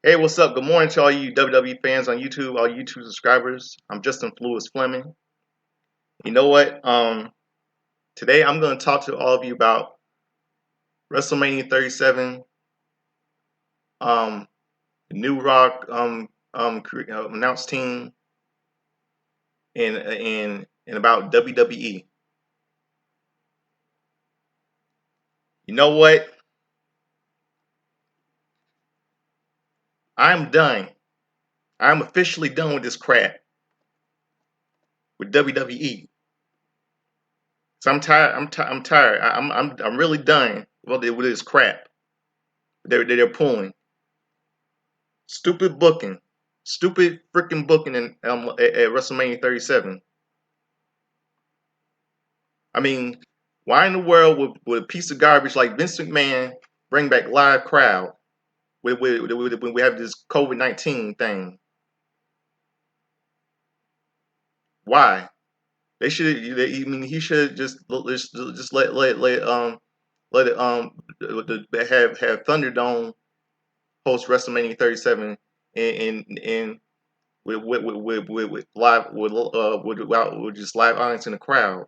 Hey, what's up? Good morning to all you WWE fans on YouTube, all YouTube subscribers. I'm Justin Lewis Fleming. You know what? Today I'm going to talk to all of you about WrestleMania 37, um, New Rock announced team, and about WWE. You know what? I'm done. I'm officially done with this crap with WWE. So I'm tired. I'm tired. I'm really done with this crap. They're pulling. Stupid booking. Stupid freaking booking at WrestleMania 37. I mean, why in the world would a piece of garbage like Vince McMahon bring back live crowd when we have this COVID-19 thing? Why? They should. I mean, he should just let it have Thunderdome host WrestleMania 37 and with live with just live audience in the crowd.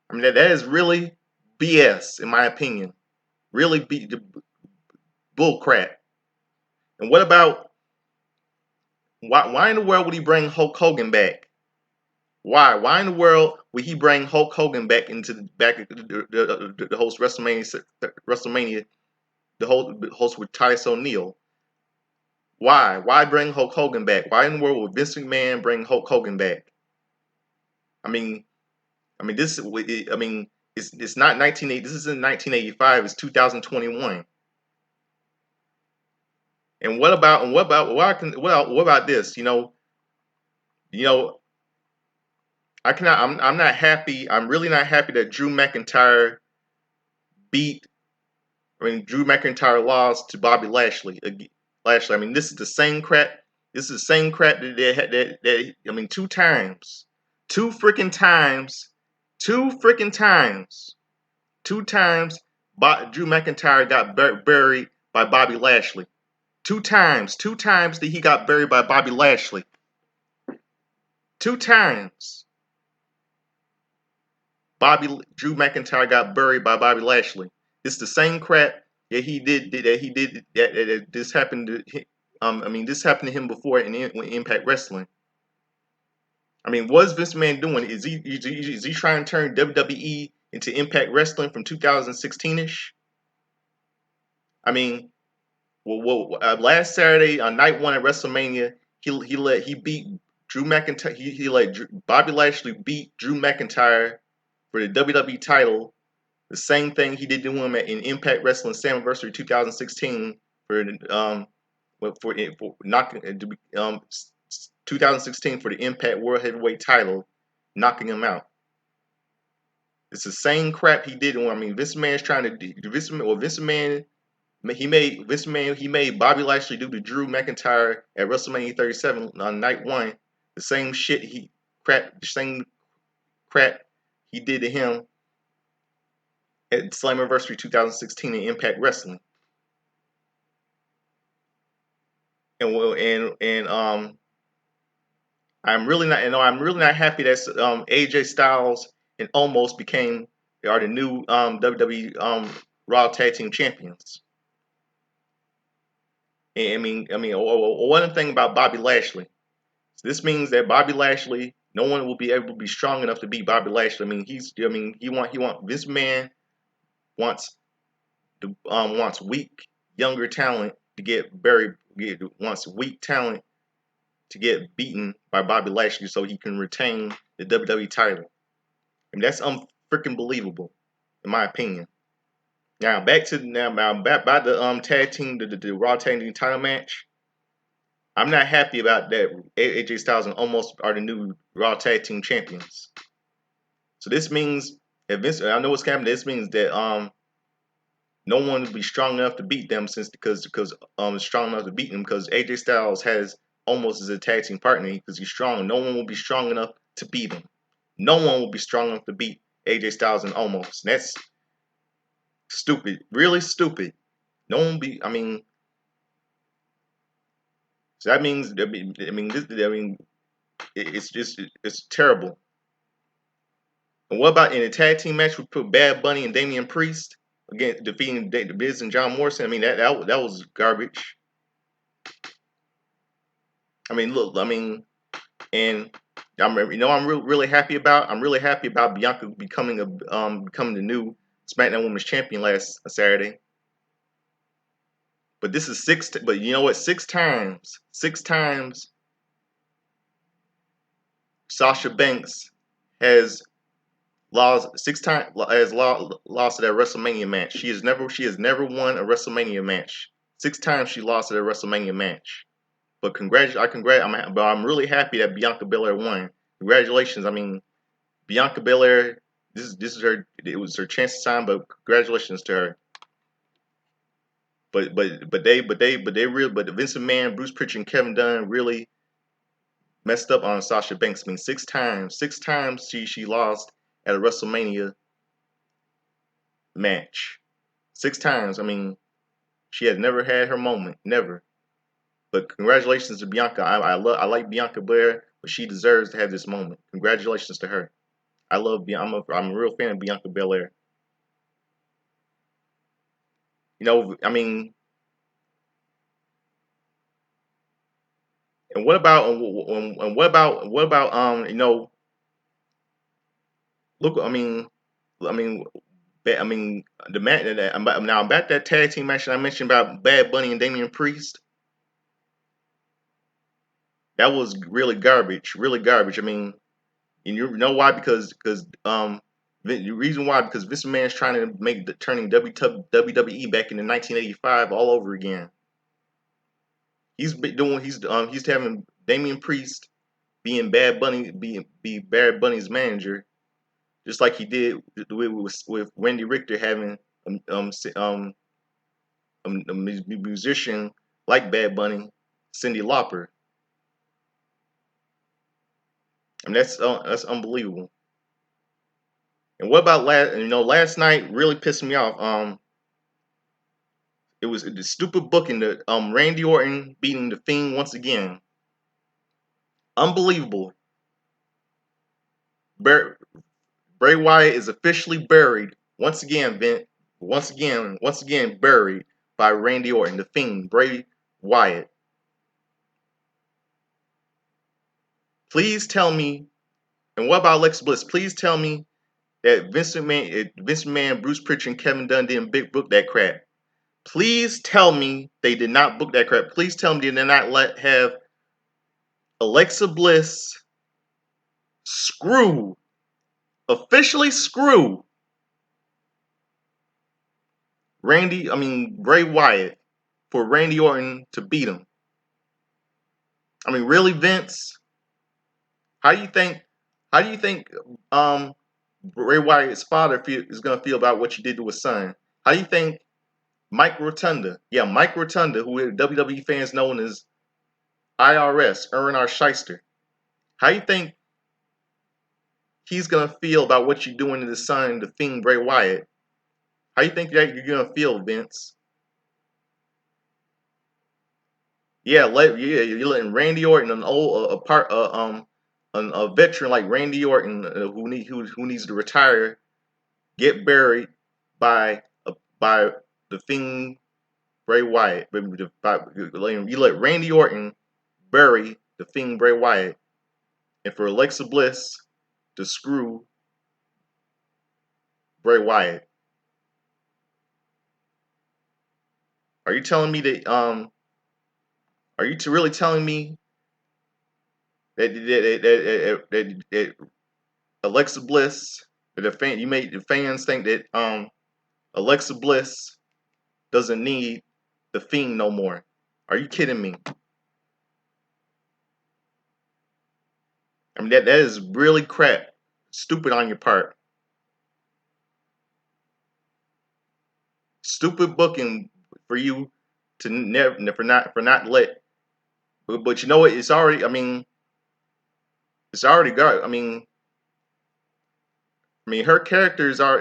I mean that is really BS in my opinion. Really bull crap. And what about why in the world would he bring Hulk Hogan back? Why? Why in the world would he bring Hulk Hogan back into the host WrestleMania the host with Titus O'Neil? Why? Why bring Hulk Hogan back? Why in the world would Vince McMahon bring Hulk Hogan back? I mean, I mean this. I mean, it's not 1980. This isn't 1985. It's 2021. And what about this? You know, I cannot. I'm not happy. I'm really not happy that Drew McIntyre beat. I mean, Drew McIntyre lost to Bobby Lashley. Lashley. I mean, this is the same crap. This is the same crap that they had. That I mean, two freaking times, two freaking times, two times. Drew McIntyre got buried by Bobby Lashley. Two times that he got buried by Bobby Lashley. Two times. Drew McIntyre got buried by Bobby Lashley. It's the same crap that he did that this happened to I mean this happened to him before in Impact Wrestling. I mean, what's Vince McMahon doing? Is he trying to turn WWE into Impact Wrestling from 2016ish? I mean, last Saturday on night one at WrestleMania, he beat Drew McIntyre. He let Bobby Lashley beat Drew McIntyre for the WWE title. The same thing he did to him in Impact Wrestling Slammiversary 2016 for knocking 2016 for the Impact World Heavyweight title, knocking him out. It's the same crap he did to him. I mean, Vince McMahon's trying to do Vince McMahon. He made Bobby Lashley do to Drew McIntyre at WrestleMania 37 on night one. The same same crap he did to him at Slammiversary 2016 in Impact Wrestling. And I'm really not happy that AJ Styles and Omos are the new WWE Raw Tag Team Champions. And one thing about Bobby Lashley. So this means that Bobby Lashley, no one will be able to be strong enough to beat Bobby Lashley. I mean, Vince McMahon wants wants weak younger talent to get buried. Wants weak talent to get beaten by Bobby Lashley so he can retain the WWE title. I mean, that's unfreaking believable, in my opinion. Now back by the tag team, the Raw tag team title match. I'm not happy about that. AJ Styles and Omos are the new Raw tag team champions. So this means I know what's happening. This means that no one will be strong enough to beat them because strong enough to beat them because AJ Styles has Omos as a tag team partner because he's strong. No one will be strong enough to beat him. No one will be strong enough to beat AJ Styles and Omos. And that's stupid. Really stupid. No one be. I mean, So that means, it's terrible. And what about in a tag team match? We put Bad Bunny and Damian Priest against defeating the Biz and John Morrison. I mean that was garbage. I mean, look, I mean, and I'm really happy about Bianca becoming the new SmackDown Women's Champion last Saturday. But this is but you know what? Six times Sasha Banks has lost at a WrestleMania match. She has never won a WrestleMania match. 6 times she lost at a WrestleMania match. But I'm really happy that Bianca Belair won. Congratulations. I mean, Bianca Belair, this is her. It was her chance to shine, but congratulations to her. But Vince McMahon, Bruce Pritchard, and Kevin Dunn really messed up on Sasha Banks. I mean, 6 times she lost at a WrestleMania match. 6 times. I mean, she has never had her moment, never. But congratulations to Bianca. I like Bianca Belair, but she deserves to have this moment. Congratulations to her. I love Bianca. I'm a real fan of Bianca Belair. I mean, and what about look, I mean, I mean the match. Now back that tag team match that I mentioned about Bad Bunny and Damian Priest. That was really garbage, really garbage. I mean, and you know why? Because the reason why, because Vince McMahon's trying to make turning WWE back into 1985 all over again. He's having Damian Priest being Bad Bunny be Bad Bunny's manager, just like he did with Wendy Richter having a musician like Bad Bunny, Cyndi Lauper. I mean that's unbelievable. And what about last night really pissed me off. It was the stupid booking that Randy Orton beating the Fiend once again. Unbelievable. Bray Wyatt is officially buried once again, Vince. Once again buried by Randy Orton, the Fiend, Bray Wyatt. Please tell me, and what about Alexa Bliss? Please tell me that Vince McMahon, Bruce Pritchard, and Kevin Dunn didn't book that crap. Please tell me they did not book that crap. Please tell me they did not have Alexa Bliss officially screw Bray Wyatt for Randy Orton to beat him. I mean, really, Vince? How do you think Bray Wyatt's father is going to feel about what you did to his son? How do you think Mike Rotunda, who WWE fans know as IRS, Erwin R. Shyster, how do you think he's going to feel about what you're doing to his son, the Fiend Bray Wyatt? How do you think that you're going to feel, Vince? Yeah, you're letting Randy Orton, an old a veteran like Randy Orton, who needs to retire, get buried by by the Fiend Bray Wyatt. You let Randy Orton bury the Fiend Bray Wyatt, and for Alexa Bliss to screw Bray Wyatt. Are you telling me that Are you really telling me that Alexa Bliss, you made the fans think that Alexa Bliss doesn't need the Fiend no more? Are you kidding me? I mean that is really crap, stupid on your part, stupid booking for you to never for not let. But you know what? It's already got. Her characters are.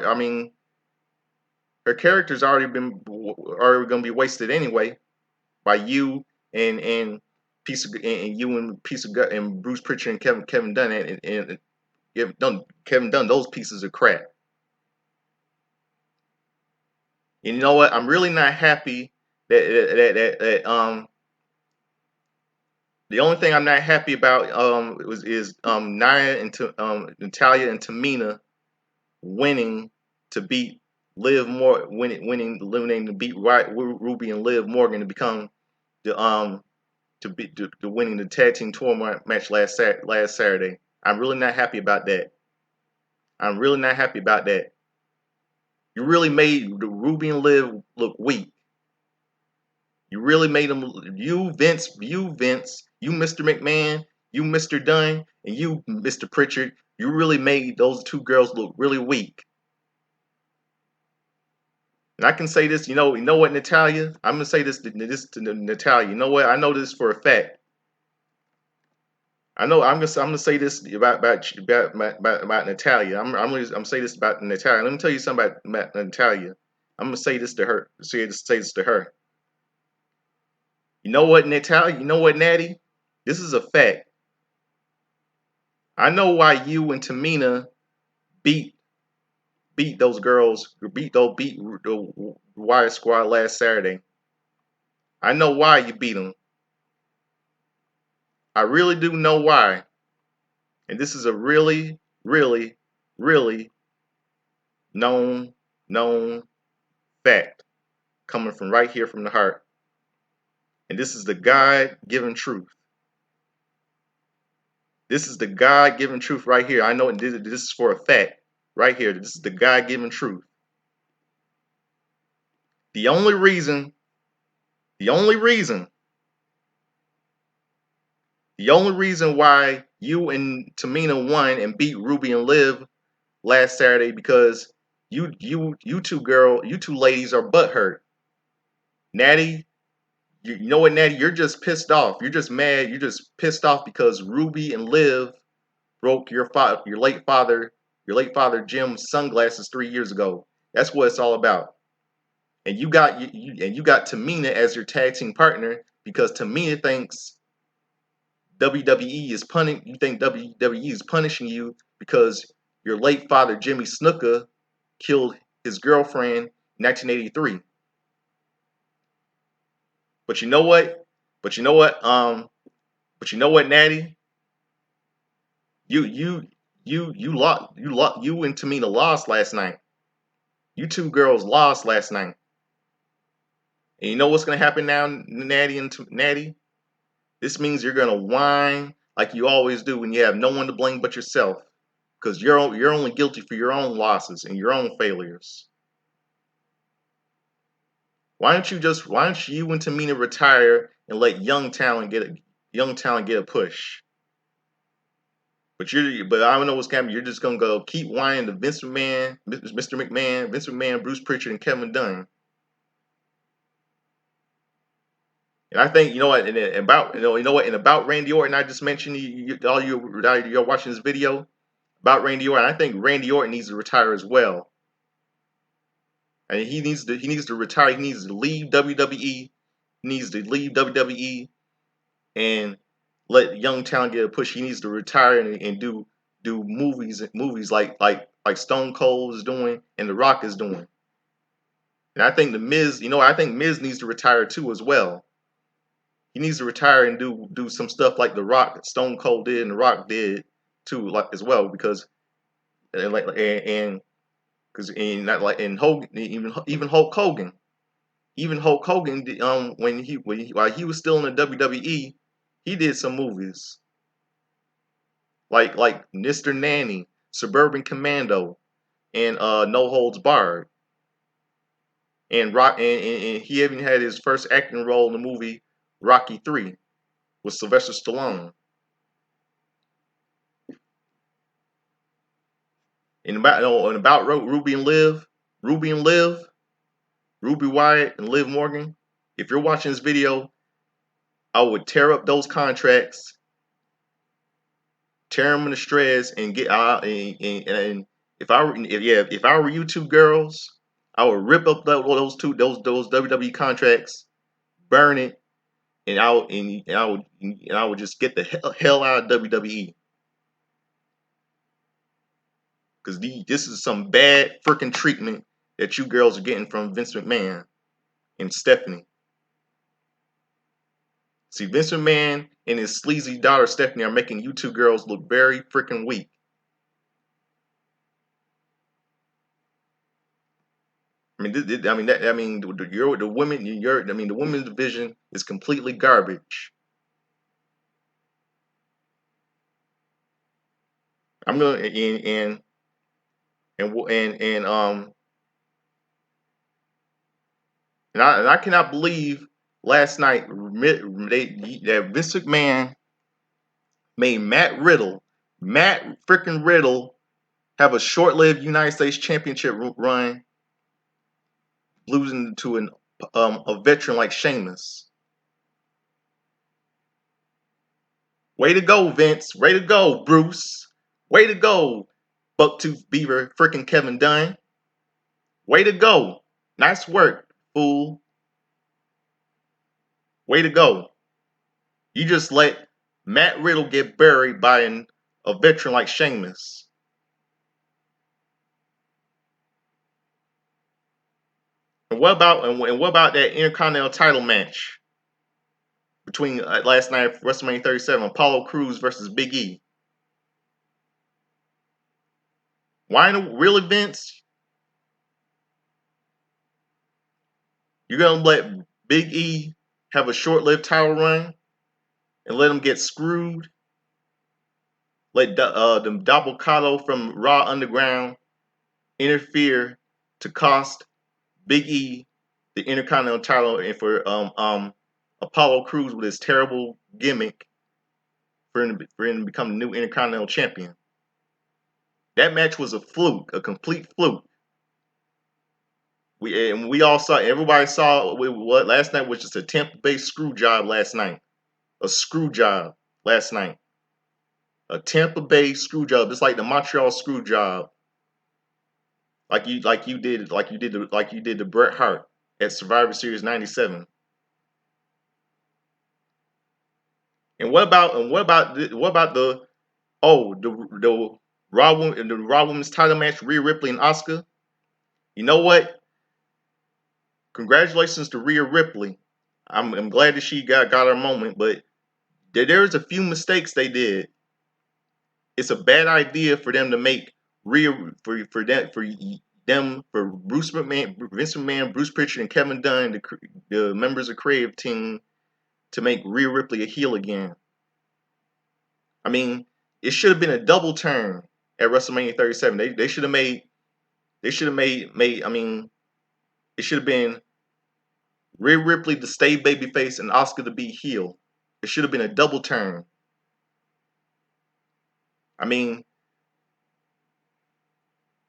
Her character's already going to be wasted anyway by you and you and piece of gut and Bruce Pritchard and Kevin Dunn Kevin Dunn, those pieces of crap. And you know what? I'm really not happy that the only thing I'm not happy about is Nia and Natalia and Tamina winning to beat winning to beat Ruby and Liv Morgan to become the to winning the tag team tour match last Saturday. I'm really not happy about that. I'm really not happy about that. You really made the Ruby and Liv look weak. You really made them. You Vince, you Mr. McMahon, you Mr. Dunn, and you Mr. Pritchard. You really made those two girls look really weak. And I can say this, you know what, Natalia? I'm gonna say this to Natalia. You know what? I know this for a fact. I know I'm gonna say this about Natalia. I'm say this about Natalia. Let me tell you something about Natalia. I'm gonna say this to her. Say this to her. You know what, Natalia? You know what, Natty? This is a fact. I know why you and Tamina beat those girls, beat the Wire Squad last Saturday. I know why you beat them. I really do know why. And this is a really, really, really known fact coming from right here from the heart. And this is the God-given truth. This is the God-given truth right here. I know this is for a fact right here. This is the God-given truth. The only reason why you and Tamina won and beat Ruby and Liv last Saturday because you two ladies are butthurt. Natty, you know what, Natty? You're just pissed off. You're just mad. You're just pissed off because Ruby and Liv broke your late father Jim's sunglasses 3 years ago. That's what it's all about. And you got Tamina as your tag team partner because Tamina thinks WWE is punishing. You think WWE is punishing you because your late father Jimmy Snuka killed his girlfriend in 1983. But you know what? But you know what? Natty? You and Tamina lost last night. You two girls lost last night. And you know what's gonna happen now, Natty? This means you're gonna whine like you always do when you have no one to blame but yourself. Because you're only guilty for your own losses and your own failures. Why don't you and Tamina retire and let young talent get a push? But I don't know what's gonna happen. You're just gonna go keep whining to Vince McMahon, Mr. McMahon, Vince McMahon, Bruce Pritchard, and Kevin Dunn. And I think and about Randy Orton, I just mentioned all you're watching this video about Randy Orton. I think Randy Orton needs to retire as well. And he needs to retire. He needs to leave WWE. He needs to leave WWE and let young talent get a push. He needs to retire and do movies like Stone Cold is doing and The Rock is doing. And I think I think Miz needs to retire too as well. He needs to retire and do some stuff like The Rock, Stone Cold did, and The Rock did too, like as well, because not like and Hogan, even Hulk Hogan, while he was still in the WWE, he did some movies like Mr. Nanny, Suburban Commando, and No Holds Barred, and and he even had his first acting role in the movie Rocky 3 with Sylvester Stallone. And about Ruby and Liv, Ruby Wyatt and Liv Morgan. If you're watching this video, I would tear up those contracts, tear them into shreds, and get out. And if I were you two girls, I would rip up those WWE contracts, burn it, I would just get the hell out of WWE, because this is some bad freaking treatment that you girls are getting from Vince McMahon and Stephanie. See, Vince McMahon and his sleazy daughter Stephanie are making you two girls look very freaking weak. I mean, the women's division is completely garbage. I'm gonna and I cannot believe last night that Vince McMahon made Matt freaking Riddle, have a short-lived United States Championship run, losing to a veteran like Sheamus. Way to go, Vince. Way to go, Bruce. Way to go, Bucktooth Beaver freaking Kevin Dunn. Way to go. Nice work, fool. Way to go. You just let Matt Riddle get buried by a veteran like Sheamus. And what about that Intercontinental title match between last night WrestleMania 37, Apollo Crews versus Big E? Why in the real events you're gonna let Big E have a short-lived title run and let him get screwed? Let the Dabocado from Raw Underground interfere to cost Big E the Intercontinental title, and for Apollo Crews with his terrible gimmick for him to become the new Intercontinental Champion. That match was a fluke, a complete fluke. Everybody saw what last night was just a Tampa Bay screw job last night. A screw job last night. A Tampa Bay screw job, just like the Montreal screw job. Like you did the Bret Hart at Survivor Series '97. And what about the Raw Women's title match, Rhea Ripley and Asuka? You know what? Congratulations to Rhea Ripley. I'm glad that she got her moment, but there's a few mistakes they did. It's a bad idea for them to make Rhea for Bruce McMahon, Vince McMahon, Bruce Pritchard, and Kevin Dunn, the members of creative team, to make Rhea Ripley a heel again. I mean, it should have been a double turn at WrestleMania 37. They should have made I mean, it should have been Rhea Ripley to stay babyface and Asuka to be heel. It should have been a double turn. I mean,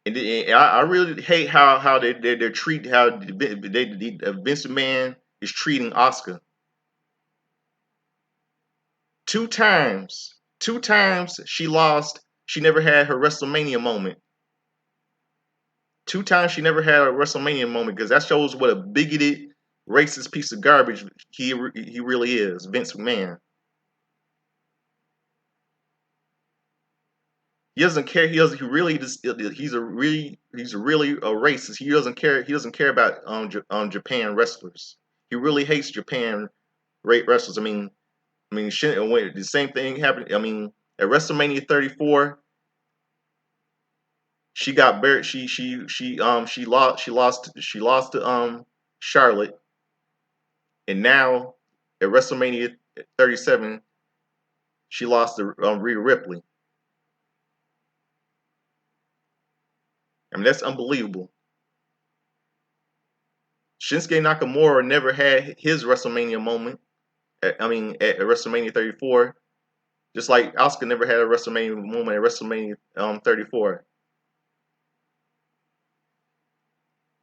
and I really hate how they're treating how Vince McMahon is treating Asuka. Two times she lost. She never had her WrestleMania moment. Two times she never had a WrestleMania moment, because that shows what a bigoted, racist piece of garbage he really is, Vince McMahon. He doesn't care. He's a really a racist. He doesn't care. He doesn't care about Japan wrestlers. He really hates Japan wrestlers. I mean, the same thing happened. I mean, at WrestleMania 34, she got buried. She lost to Charlotte, and now at WrestleMania 37, she lost to Rhea Ripley. I mean, that's unbelievable. Shinsuke Nakamura never had his WrestleMania moment. At WrestleMania 34, just like Asuka never had a WrestleMania moment at WrestleMania 34.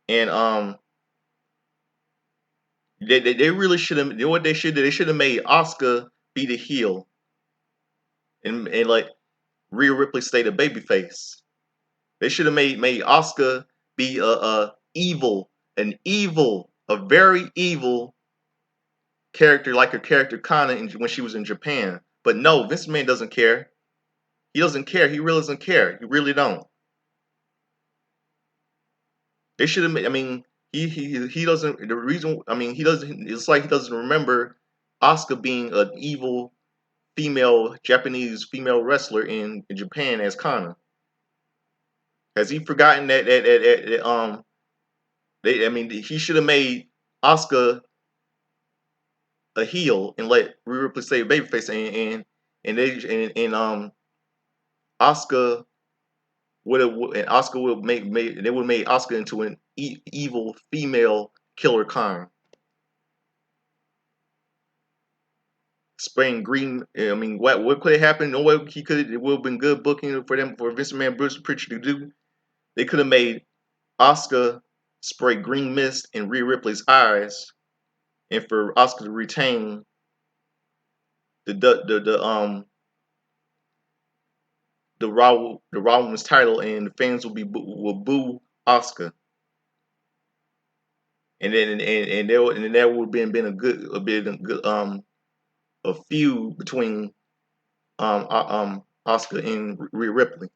And they really should have. What they should do? They should have made Asuka be the heel, and let Rhea Ripley stay the babyface. They should have made Asuka be a very evil character like her character Kana when she was in Japan. But no, Vince McMahon doesn't care. He doesn't care. He really doesn't care. He really don't. They should have. I mean, he doesn't. The reason. I mean, he doesn't. It's like he doesn't remember Asuka being an evil female Japanese female wrestler in Japan as Kana. Has he forgotten that they? I mean, he should have made Asuka a heel and let Rhea Ripley stay a babyface, and Asuka would make they would have made Asuka into an evil female killer Khan. Spraying green. I mean, what could have happened? No way he could. It would have been good booking for them for Vince McMahon, Bruce Pritchard to do. They could have made Asuka spray green mist in Rhea Ripley's eyes, and for Asuka to retain the Raw Women's title, and the fans will boo Asuka, and there would have been a good a feud between Asuka and Rhea Ripley.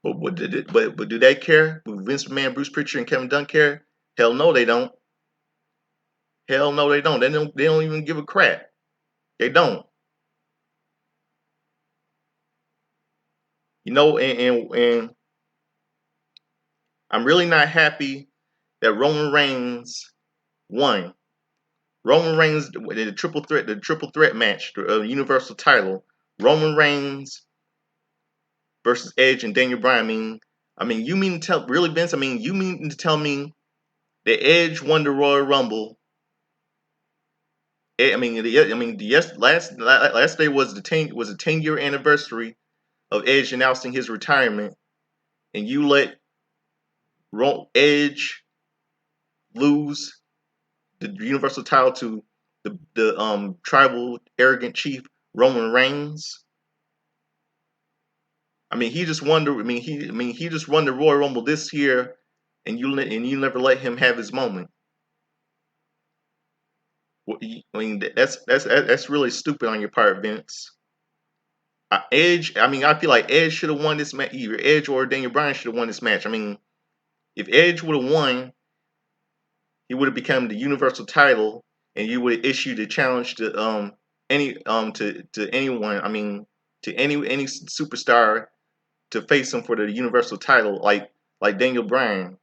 But do they care? Do Vince McMahon, Bruce Pritchard, and Kevin Dunn care? Hell no, they don't. Hell no, they don't. They don't even give a crap. They don't. You know, and I'm really not happy that Roman Reigns won. Roman Reigns the triple threat match, the Universal title. Roman Reigns versus Edge and Daniel Bryan. I mean, you mean to tell really Vince? I mean, you mean to tell me that Edge won the Royal Rumble? Last day was the 10-year anniversary of Edge announcing his retirement, and you let Edge lose the Universal title to the tribal arrogant chief Roman Reigns. I mean, he just won the. He just won the Royal Rumble this year, and you never let him have his moment. I mean, that's really stupid on your part, Vince. Edge. I mean, I feel like Edge should have won this match. Either Edge or Daniel Bryan should have won this match. I mean, if Edge would have won, he would have become the Universal title, and you would have issued a challenge to to anyone. I mean, to any superstar to face him for the Universal title, like Daniel Bryan,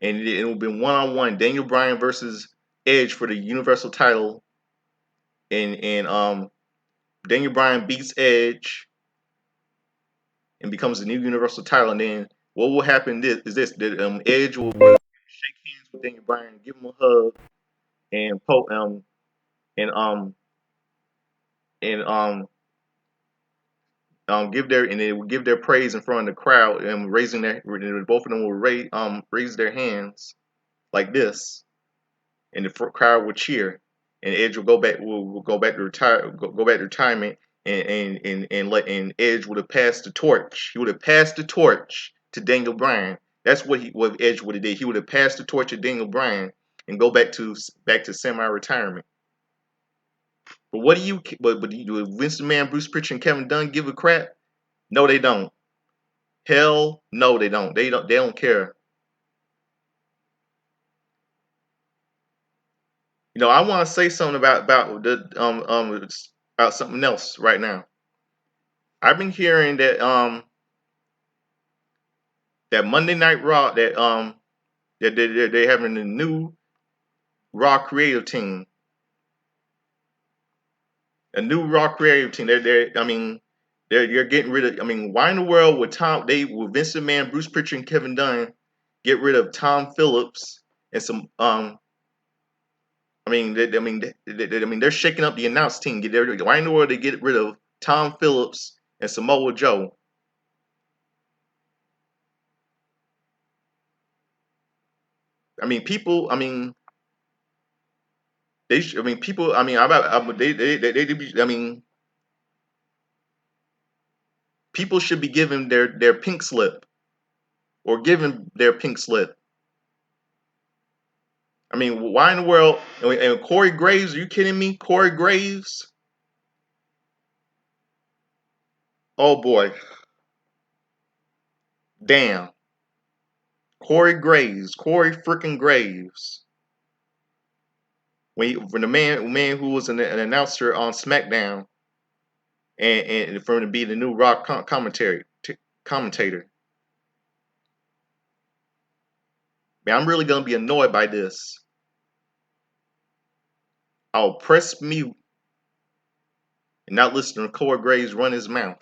and it would have been 1-on-1 Daniel Bryan versus Edge for the Universal title, and Daniel Bryan beats Edge and becomes the new Universal title, and then what will happen is this: that Edge will shake hands with Daniel Bryan, give him a hug, and and um and give their and they will give their praise in front of the crowd, and raising their both of them will raise their hands like this, and the crowd will cheer, and Edge will go back to go back to retirement, and Edge would have passed the torch. He would have passed the torch to Daniel Bryan. That's what Edge would have did. He would have passed the torch to Daniel Bryan and go back to semi-retirement. But what do you? But do Vince McMahon, Bruce Pritchard, and Kevin Dunn give a crap? No, they don't. Hell, no, they don't. They don't. They don't care. You know, I want to say something about something else right now. I've been hearing that Monday Night Raw that they having a new Raw creative team, a new Raw creative team. They're getting rid of. I mean, why in the world would Vince McMahon, Bruce Pritchard, and Kevin Dunn get rid of Tom Phillips and some they're shaking up the announce team. Why in the world they get rid of Tom Phillips and Samoa Joe? I mean, people. I mean, they. I mean, people. I mean, I mean, people should be given their pink slip or given their pink slip. I mean, why in the world? And Corey Graves, are you kidding me? Corey Graves? Oh boy, damn. Corey freaking Graves. When the man who was an announcer on SmackDown, and for him to be the new Raw commentator. Man, I'm really gonna be annoyed by this. I'll press mute and not listen to Corey Graves run his mouth.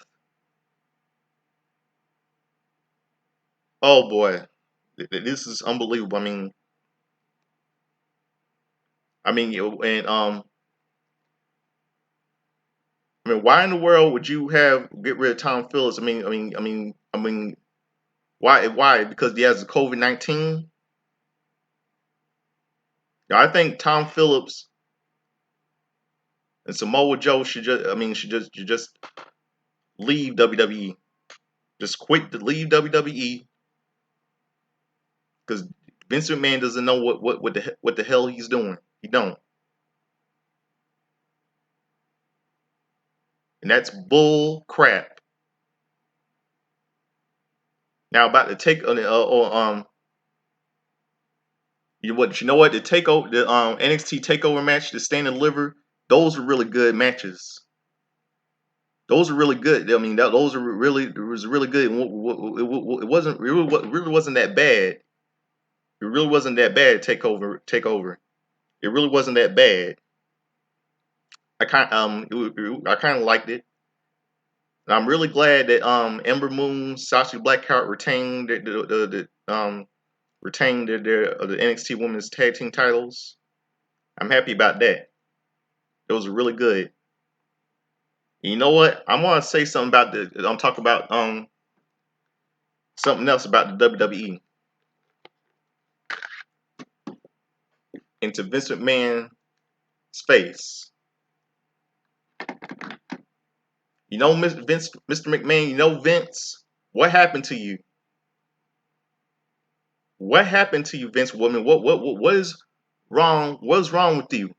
Oh boy, this is unbelievable. And why in the world would you get rid of Tom Phillips? Why? Why? Because he has the COVID-19. I think Tom Phillips and Samoa Joe should just leave WWE. Just quit to leave WWE because Vince McMahon doesn't know what the hell he's doing. He don't, and that's bull crap. Now about the take on you know what the takeover the NXT takeover match, the Stand and Deliver, those are really good matches. Those are really good. I mean, it was really good. It really wasn't that bad. It really wasn't that bad. Takeover. It really wasn't that bad. I kind of liked it. And I'm really glad that Ember Moon, Sasha Blackheart retained the NXT Women's Tag Team titles. I'm happy about that. It was really good. And you know what? I want to say something about I'm talking about something else about the WWE. Into Vince McMahon's face. You know, Mr. McMahon. You know, Vince. What happened to you? What happened to you, Vince Woman? What is wrong? What is wrong with you?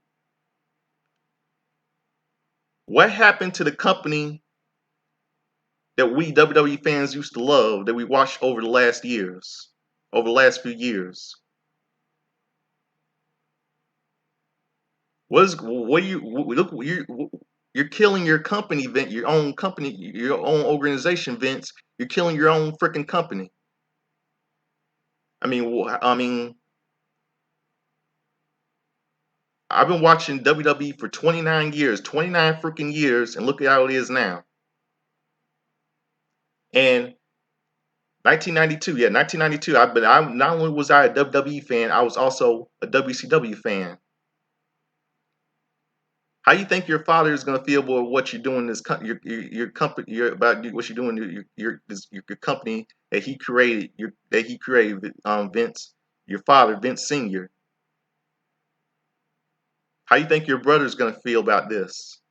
What happened to the company that we WWE fans used to love, that we watched over the last few years? You're killing your company, Vince, your own company, your own organization, Vince. You're killing your own freaking company. I mean, I mean, I've been watching WWE for 29 years, 29 freaking years, and look at how it is now. And 1992, yeah, 1992. I not only was I a WWE fan, I was also a WCW fan. How you think your father is going to feel about what you're doing? Your company, about what you're doing, your company that he created, Vince, your father, Vince Senior. How you think your brother's going to feel about this?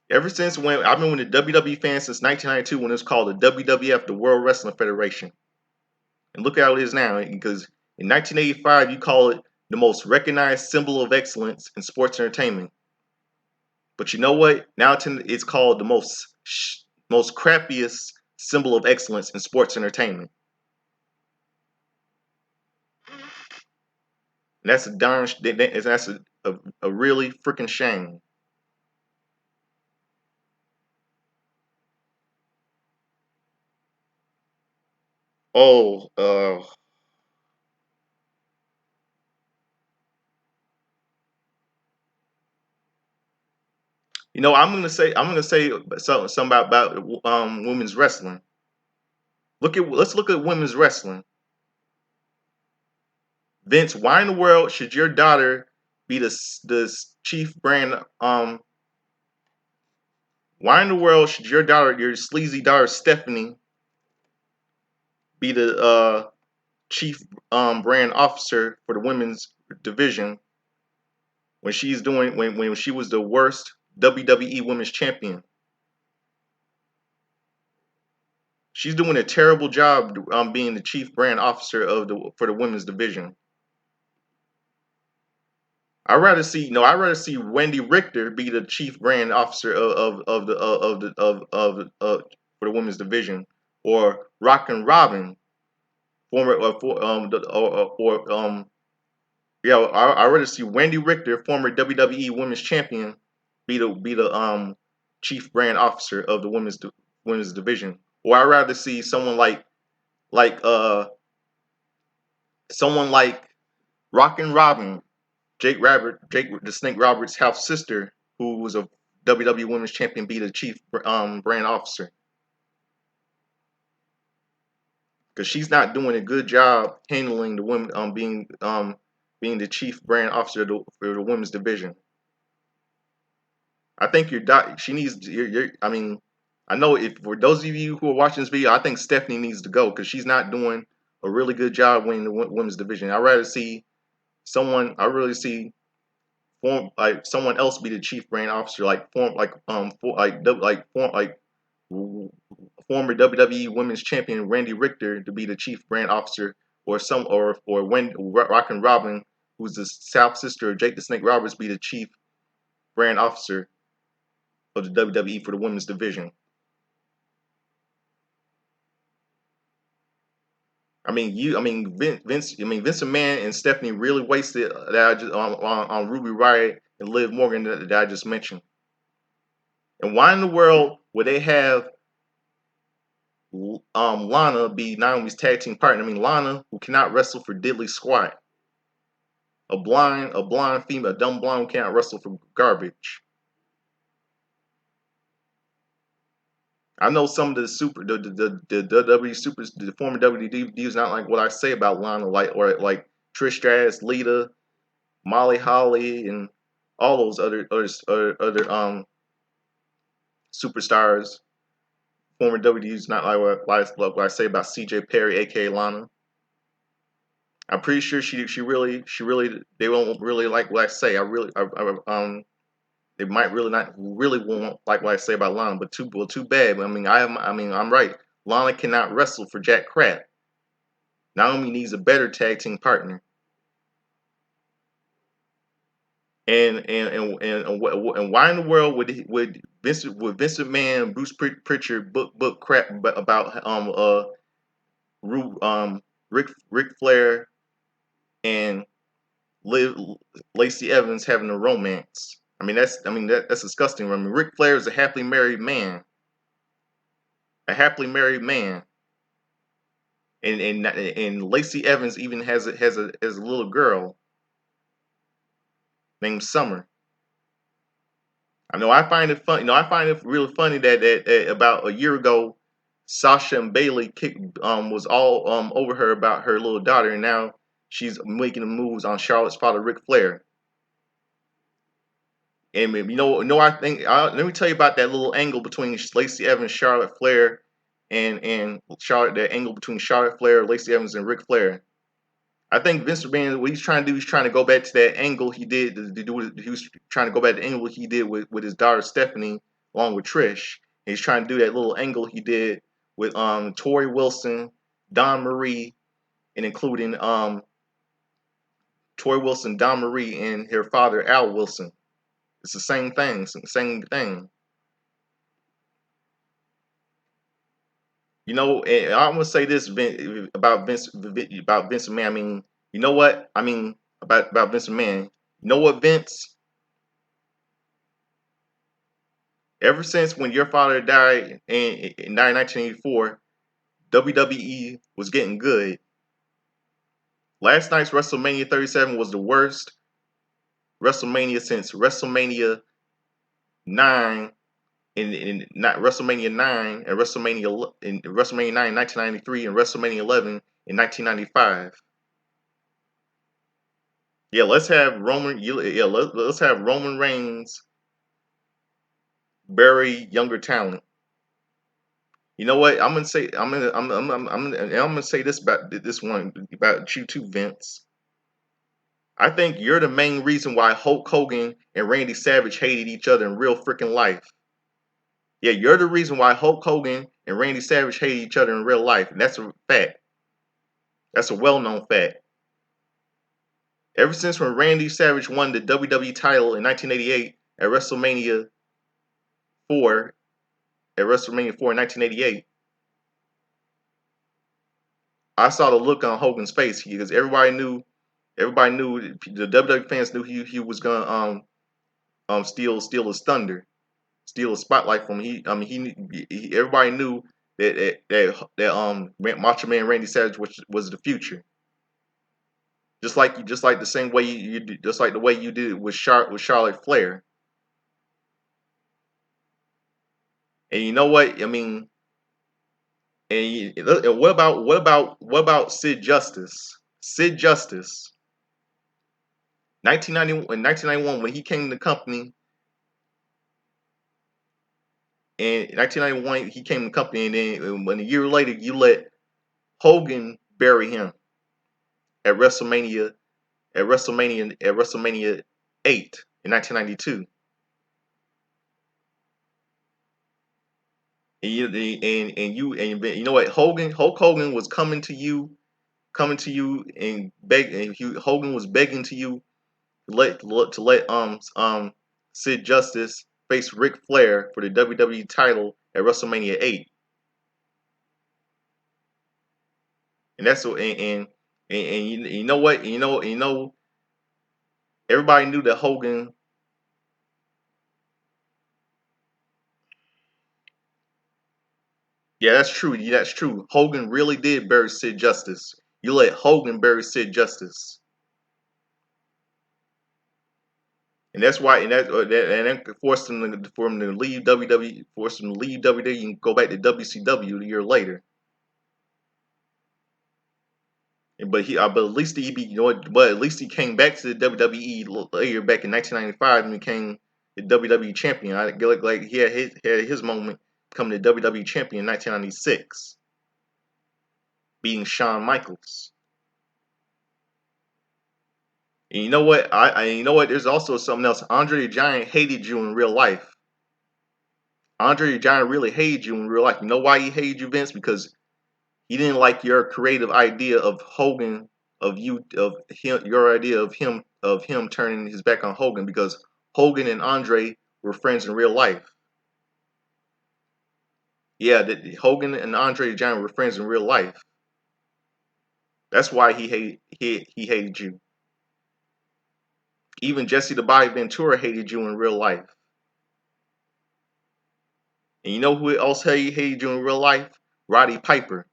Ever since when I've been with the WWE fan since 1992, when it was called the WWF, the World Wrestling Federation, and look how it is now. Because in 1985, you call it the most recognized symbol of excellence in sports entertainment. But you know what? Now it's called the most crappiest symbol of excellence in sports entertainment. And that's a really freaking shame. Oh, you know, I'm gonna say something about women's wrestling. Let's look at women's wrestling. Vince, why in the world should your daughter be the chief brand? Why in the world should your sleazy daughter Stephanie, be the chief brand officer for the women's division when when she was the worst WWE Women's Champion? She's doing a terrible job being the chief brand officer for the women's division. I'd rather see Wendy Richter be the chief brand officer for the women's division, or Rockin' Robin, former for or yeah, I'd rather see Wendy Richter, former WWE Women's Champion, be the chief brand officer of the women's division, or I'd rather see like uh someone like Rockin' Robin, Jake the Snake Roberts' half sister, who was a WWE Women's Champion, be the chief brand officer, because she's not doing a good job handling the women being the chief brand officer for the women's division. I think she needs I mean, I know if for those of you who are watching this video, I think Stephanie needs to go because she's not doing a really good job winning the women's division. I'd rather see someone. I really see like someone else be the chief brand officer, like former WWE Women's Champion Randy Richter to be the chief brand officer, or when Rockin' Robin, who's the South sister of Jake the Snake Roberts, be the chief brand officer of the WWE for the women's division. Vince McMahon and Stephanie really wasted on Ruby Riott and Liv Morgan that I just mentioned. And why in the world would they have Lana be Naomi's tag team partner? I mean, Lana, who cannot wrestle for diddly squat, a blind female, a dumb blonde who cannot wrestle for garbage. I know some of the WWE supers, the former WWE not like what I say about Lana, like Trish Stratus, Lita, Molly Holly, and all those other superstars. Former WWE's not like what I say about CJ Perry, aka Lana. I'm pretty sure she really they won't really like what I say. They might really not really won't like what I say about Lana, but too bad. I'm right. Lana cannot wrestle for jack crap. Naomi needs a better tag team partner. And why in the world would Vince McMahon, Bruce Pritchard book crap about Ric Flair and Lacey Evans having a romance? That's disgusting. I mean, Ric Flair is a happily married man, and Lacey Evans even has a little girl named Summer. I know I find it funny. I find it really funny that about a year ago, Sasha and Bailey was all over her about her little daughter, and now she's making the moves on Charlotte's father, Ric Flair. And I think let me tell you about that little angle between Lacey Evans, Charlotte Flair, and Charlotte. That angle between Charlotte Flair, Lacey Evans, and Ric Flair. I think Vince McMahon, what he's trying to do, he's trying to go back to that angle he did. He was trying to go back to the angle he did with his daughter Stephanie, along with Trish. And he's trying to do that little angle he did with Tori Wilson, Don Marie, and including Tori Wilson, Don Marie, and her father Al Wilson. It's the same thing. It's the same thing. And I'm gonna say this about Vince McMahon. I mean, you know what? I mean about Vince McMahon. You know what, Vince? Ever since when your father died in 1984, WWE was getting good. Last night's WrestleMania 37 was the worst WrestleMania since WrestleMania 9 in not WrestleMania 9 and WrestleMania 9 in 1993 and WrestleMania 11 in 1995. Yeah, let's have Roman. Yeah, let's have Roman Reigns bury younger talent. You know what? I'm gonna say this about this one about you too, Vince. I think you're the main reason why Hulk Hogan and Randy Savage hated each other in real freaking life. Yeah, you're the reason why Hulk Hogan and Randy Savage hate each other in real life, and that's a fact. That's a well-known fact. Ever since when Randy Savage won the WWE title in 1988 at WrestleMania 4, in 1988, I saw the look on Hogan's face because everybody knew the WWE fans knew he was gonna steal his thunder, steal a spotlight from him. Everybody knew that Macho Man Randy Savage was the future. Just like the same way just like the way you did it with Charlotte Flair. And you know what? I mean, and what about Sid Justice? Sid Justice, 1991 when he came to the company. In 1991 he came to the company, and then when a year later you let Hogan bury him at WrestleMania 8 in 1992. And you know what? Hulk Hogan was coming to you and Hogan was begging to you to let Sid Justice face Ric Flair for the WWE title at WrestleMania 8. And that's what and you know what? Everybody knew that Hogan. Yeah, that's true. Yeah, that's true. Hogan really did bury Sid Justice. You let Hogan bury Sid Justice. And that's why, that forced him to leave WWE, forced him to leave WWE and go back to WCW a year later. But at least but at least he came back to the WWE later, back in 1995, and became the WWE champion. I feel like he had his moment becoming the WWE champion in 1996, beating Shawn Michaels. And you know what? You know what? There's also something else. Andre the Giant hated you in real life. Andre the Giant really hated you in real life. You know why he hated you, Vince? Because he didn't like your creative idea of Hogan, your idea of him turning his back on Hogan, because Hogan and Andre were friends in real life. Yeah, that Hogan and Andre the Giant were friends in real life. That's why he hated you. Even Jesse the Body Ventura hated you in real life. And you know who else hated you in real life? Roddy Piper.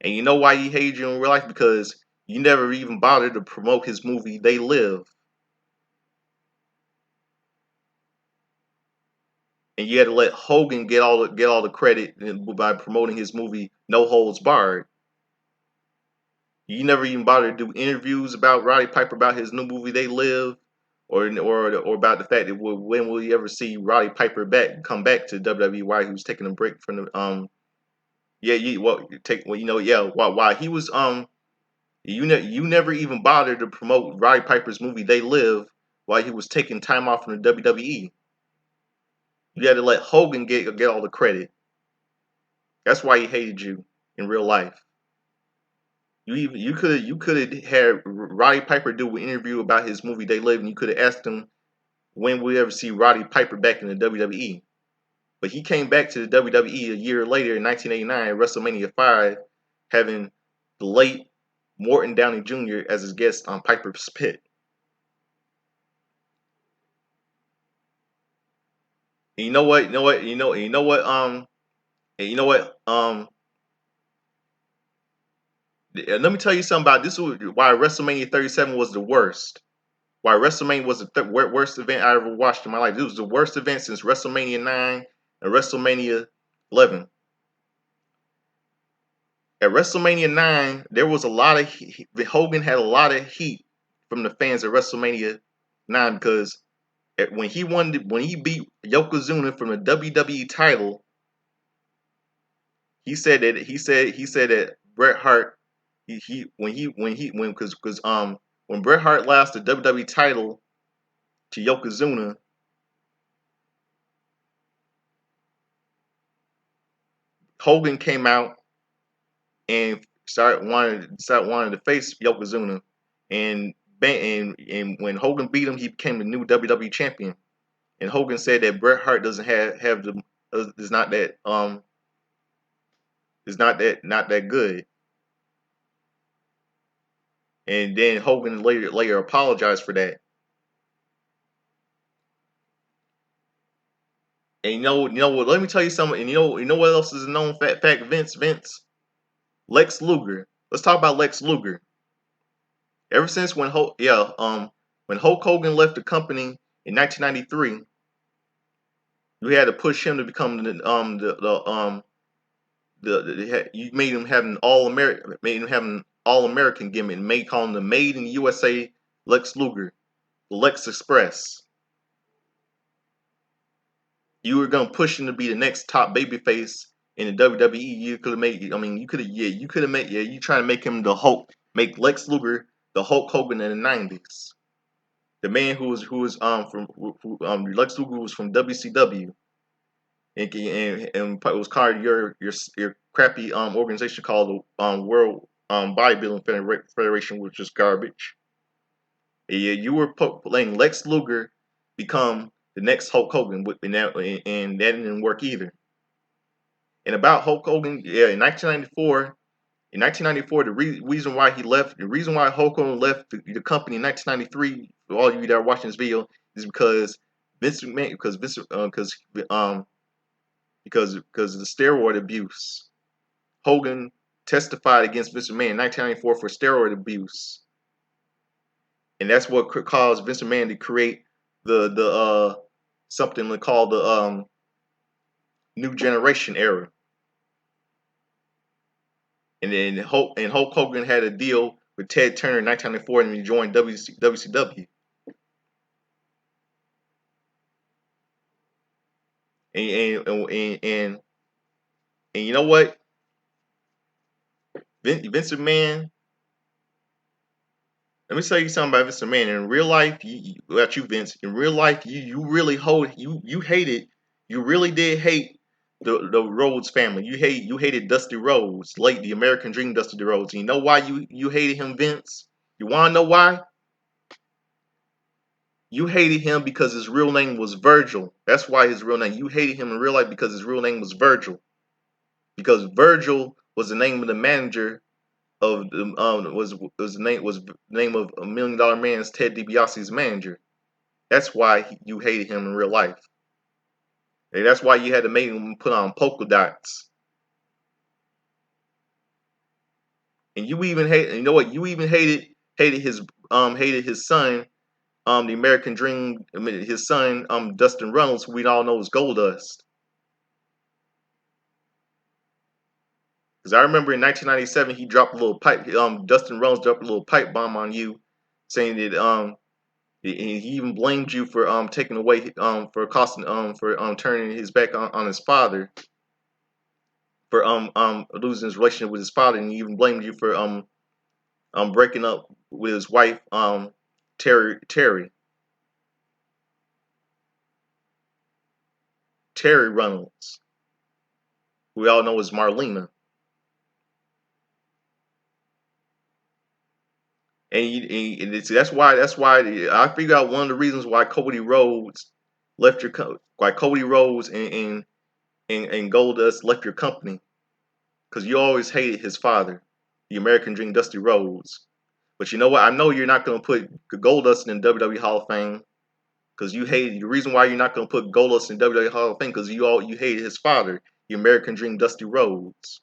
And you know why he hated you in real life? Because you never even bothered to promote his movie They Live. And you had to let Hogan get all the credit by promoting his movie No Holds Barred. You never even bothered to do interviews about Roddy Piper about his new movie They Live, or about the fact that when will you ever see Roddy Piper come back to WWE, while he was taking a break from the yeah, while he was you never even bothered to promote Roddy Piper's movie They Live while he was taking time off from the WWE. You had to let Hogan get all the credit. That's why he hated you in real life. You could have had Roddy Piper do an interview about his movie They Live, and you could have asked him when we ever see Roddy Piper back in the WWE. But he came back to the WWE a year later in 1989, WrestleMania 5, having the late Morton Downey Jr. as his guest on Piper's Pit. And you know what? You know what? You know what? And you know what? Let me tell you something about this. Why WrestleMania 37 was the worst. Why WrestleMania was the worst event I ever watched in my life. This was the worst event since WrestleMania 9 and WrestleMania 11. At WrestleMania 9, there was a lot of Hogan had a lot of heat from the fans at WrestleMania 9, because when he beat Yokozuna from the WWE title, he said that Bret Hart he when because when Bret Hart lost the WWE title to Yokozuna, Hogan came out and started wanting to face Yokozuna, and and when Hogan beat him, he became the new WWE champion. And Hogan said that Bret Hart doesn't have the is not that not that good. And then Hogan later apologized for that. And you know what? Let me tell you something. And you know what else is a known fact? Vince, Lex Luger. Let's talk about Lex Luger. Ever since when Hulk Hogan left the company in 1993, you had to push him to become you made him have an all American gimmick, and made call him the Made in the USA Lex Luger, the Lex Express. You were gonna push him to be the next top babyface in the WWE. You could have made. I mean, you could have made. Yeah, you trying to make him the Hulk, make Lex Luger the Hulk Hogan in the '90s. The man who was from Lex Luger was from WCW, and it was part of your crappy organization called the World Bodybuilding Federation, which is garbage. Yeah, you were letting Lex Luger become the next Hulk Hogan, and that didn't work either. And about Hulk Hogan, yeah, in 1994, reason why he left, the reason why Hulk Hogan left the company in 1993, for all you that are watching this video, is because Vince McMahon, because of the steroid abuse. Hogan testified against Vince McMahon in 1994 for steroid abuse, and that's what caused Vince McMahon to create the something called the New Generation era. And then Hulk Hogan had a deal with Ted Turner in 1994, and he joined WCW. And you know what, Vince McMahon. Let me tell you something about Vince McMahon. In real life, about you, Vince. In real life, you really you hated, you really did hate the Rhodes family. You hated Dusty Rhodes, late the American Dream Dusty Rhodes. And you know why you hated him, Vince? You want to know why? You hated him because his real name was Virgil. That's why his real name. You hated him in real life because his real name was Virgil. Because Virgil was the name of the manager of the was the name of $1 Million Man's Ted DiBiase's manager. That's why you hated him in real life. And that's why you had to make him put on polka dots. And you even hate. You know what? You even hated his son, the American Dream. I mean, his son, Dustin Runnels, who we all know as Goldust. Because I remember in 1997, he dropped a little pipe. Dustin Runnels dropped a little pipe bomb on you, saying that he even blamed you for taking away for costing for turning his back on his father, for losing his relationship with his father, and he even blamed you for breaking up with his wife Terry Runnels, who we all know as Marlena. That's why I figured out one of the reasons why Cody Rhodes left your why Cody Rhodes and Goldust left your company, because you always hated his father, the American Dream Dusty Rhodes. But you know what? I know you're not going to put Goldust in the WWE Hall of Fame, because you hated the reason why you're not going to put Goldust in the WWE Hall of Fame, because you hated his father, the American Dream Dusty Rhodes.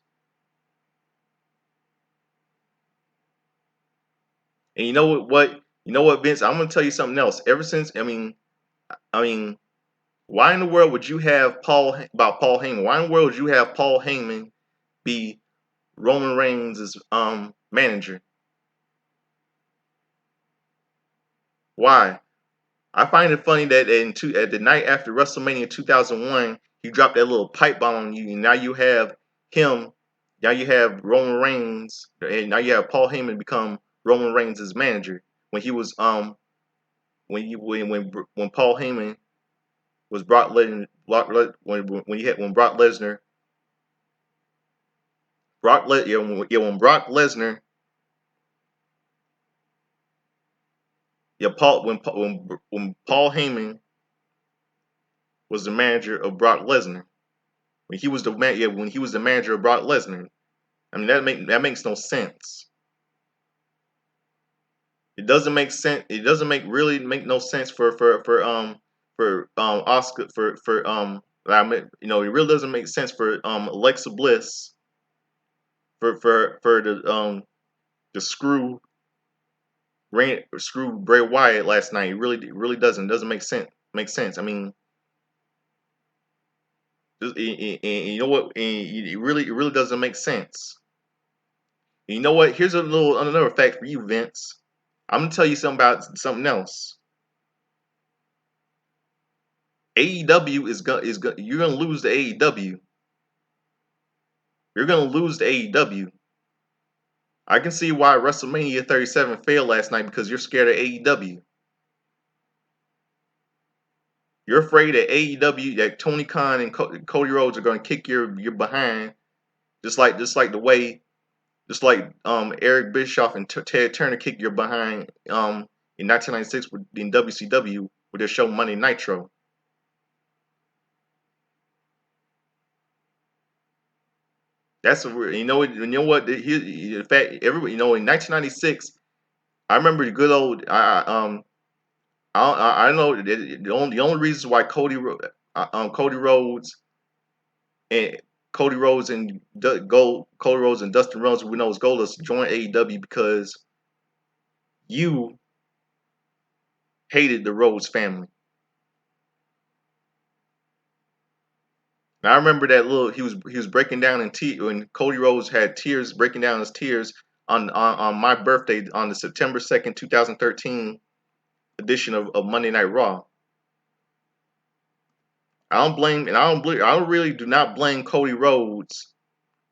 And you know what? You know what, Vince? I'm going to tell you something else. Ever since, I mean, why in the world would you have Paul Heyman? Why in the world would you have Paul Heyman be Roman Reigns' manager? Why? I find it funny that at the night after WrestleMania 2001, he dropped that little pipe bomb on you, and now you have him. Now you have Roman Reigns, and now you have Paul Heyman become Roman Reigns' manager. When he was when Paul Heyman was when Brock Lesnar When Brock Lesnar, when Paul Heyman was the manager of Brock Lesnar, when he was the manager of Brock Lesnar, I mean that makes no sense. It doesn't make sense. It doesn't make no sense for Oscar it really doesn't make sense for Alexa Bliss for the screw Bray Wyatt last night. It really doesn't make sense. I mean, you know what? It really doesn't make sense. And you know what? Here's another fact for you, Vince. I'm gonna tell you something about something else. AEW you're gonna lose to AEW. You're gonna lose to AEW. I can see why WrestleMania 37 failed last night because you're scared of AEW. You're afraid that AEW, that Tony Khan and Cody Rhodes are going to kick your behind, just like Eric Bischoff and Ted Turner kicked your behind in 1996 in WCW with their show Monday Nitro. That's you know what in fact everybody in 1996 I remember the good old I know that the only reason why Cody Rhodes and Cody Rhodes and Dustin Rhodes, we know is Goldust, joined AEW because you hated the Rhodes family. And I remember that he was breaking down in tears when Cody Rhodes had tears breaking down his tears on my birthday on the September 2nd, 2013 edition of Monday Night Raw. I really do not blame Cody Rhodes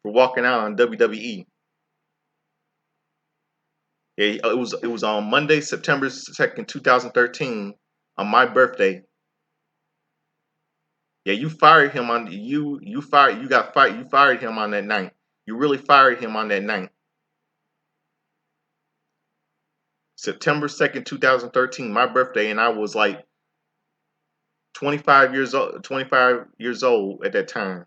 for walking out on WWE. Yeah, it was on Monday, September 2nd, 2013, on my birthday. Yeah, you fired him on you fired you got fired you fired him on that night. You really fired him on that night. September 2nd, 2013, my birthday, and I was like 25 years old at that time.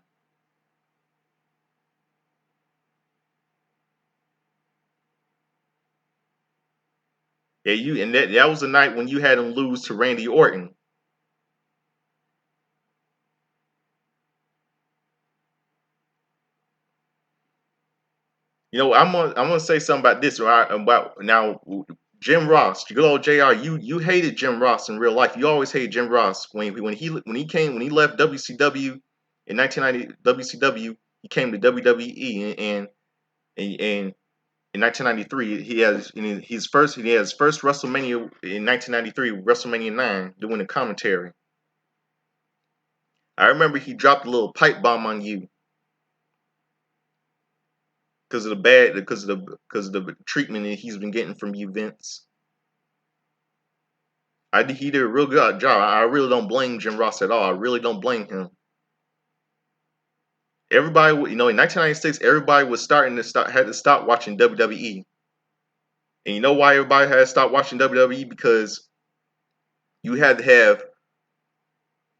Yeah, that was the night when you had him lose to Randy Orton. I'm gonna say something about this right about now. Jim Ross, good old Jr. You hated Jim Ross in real life. You always hated Jim Ross when he left WCW in 1990 WCW. He came to WWE and in 1993 he has his first WrestleMania in 1993 WrestleMania 9 doing the commentary. I remember he dropped a little pipe bomb on you because of the treatment that he's been getting from you, Vince. He did a real good job. I really don't blame Jim Ross at all. I really don't blame him. Everybody, in 1996, everybody was had to stop watching WWE. And you know why everybody had to stop watching WWE? Because you had to have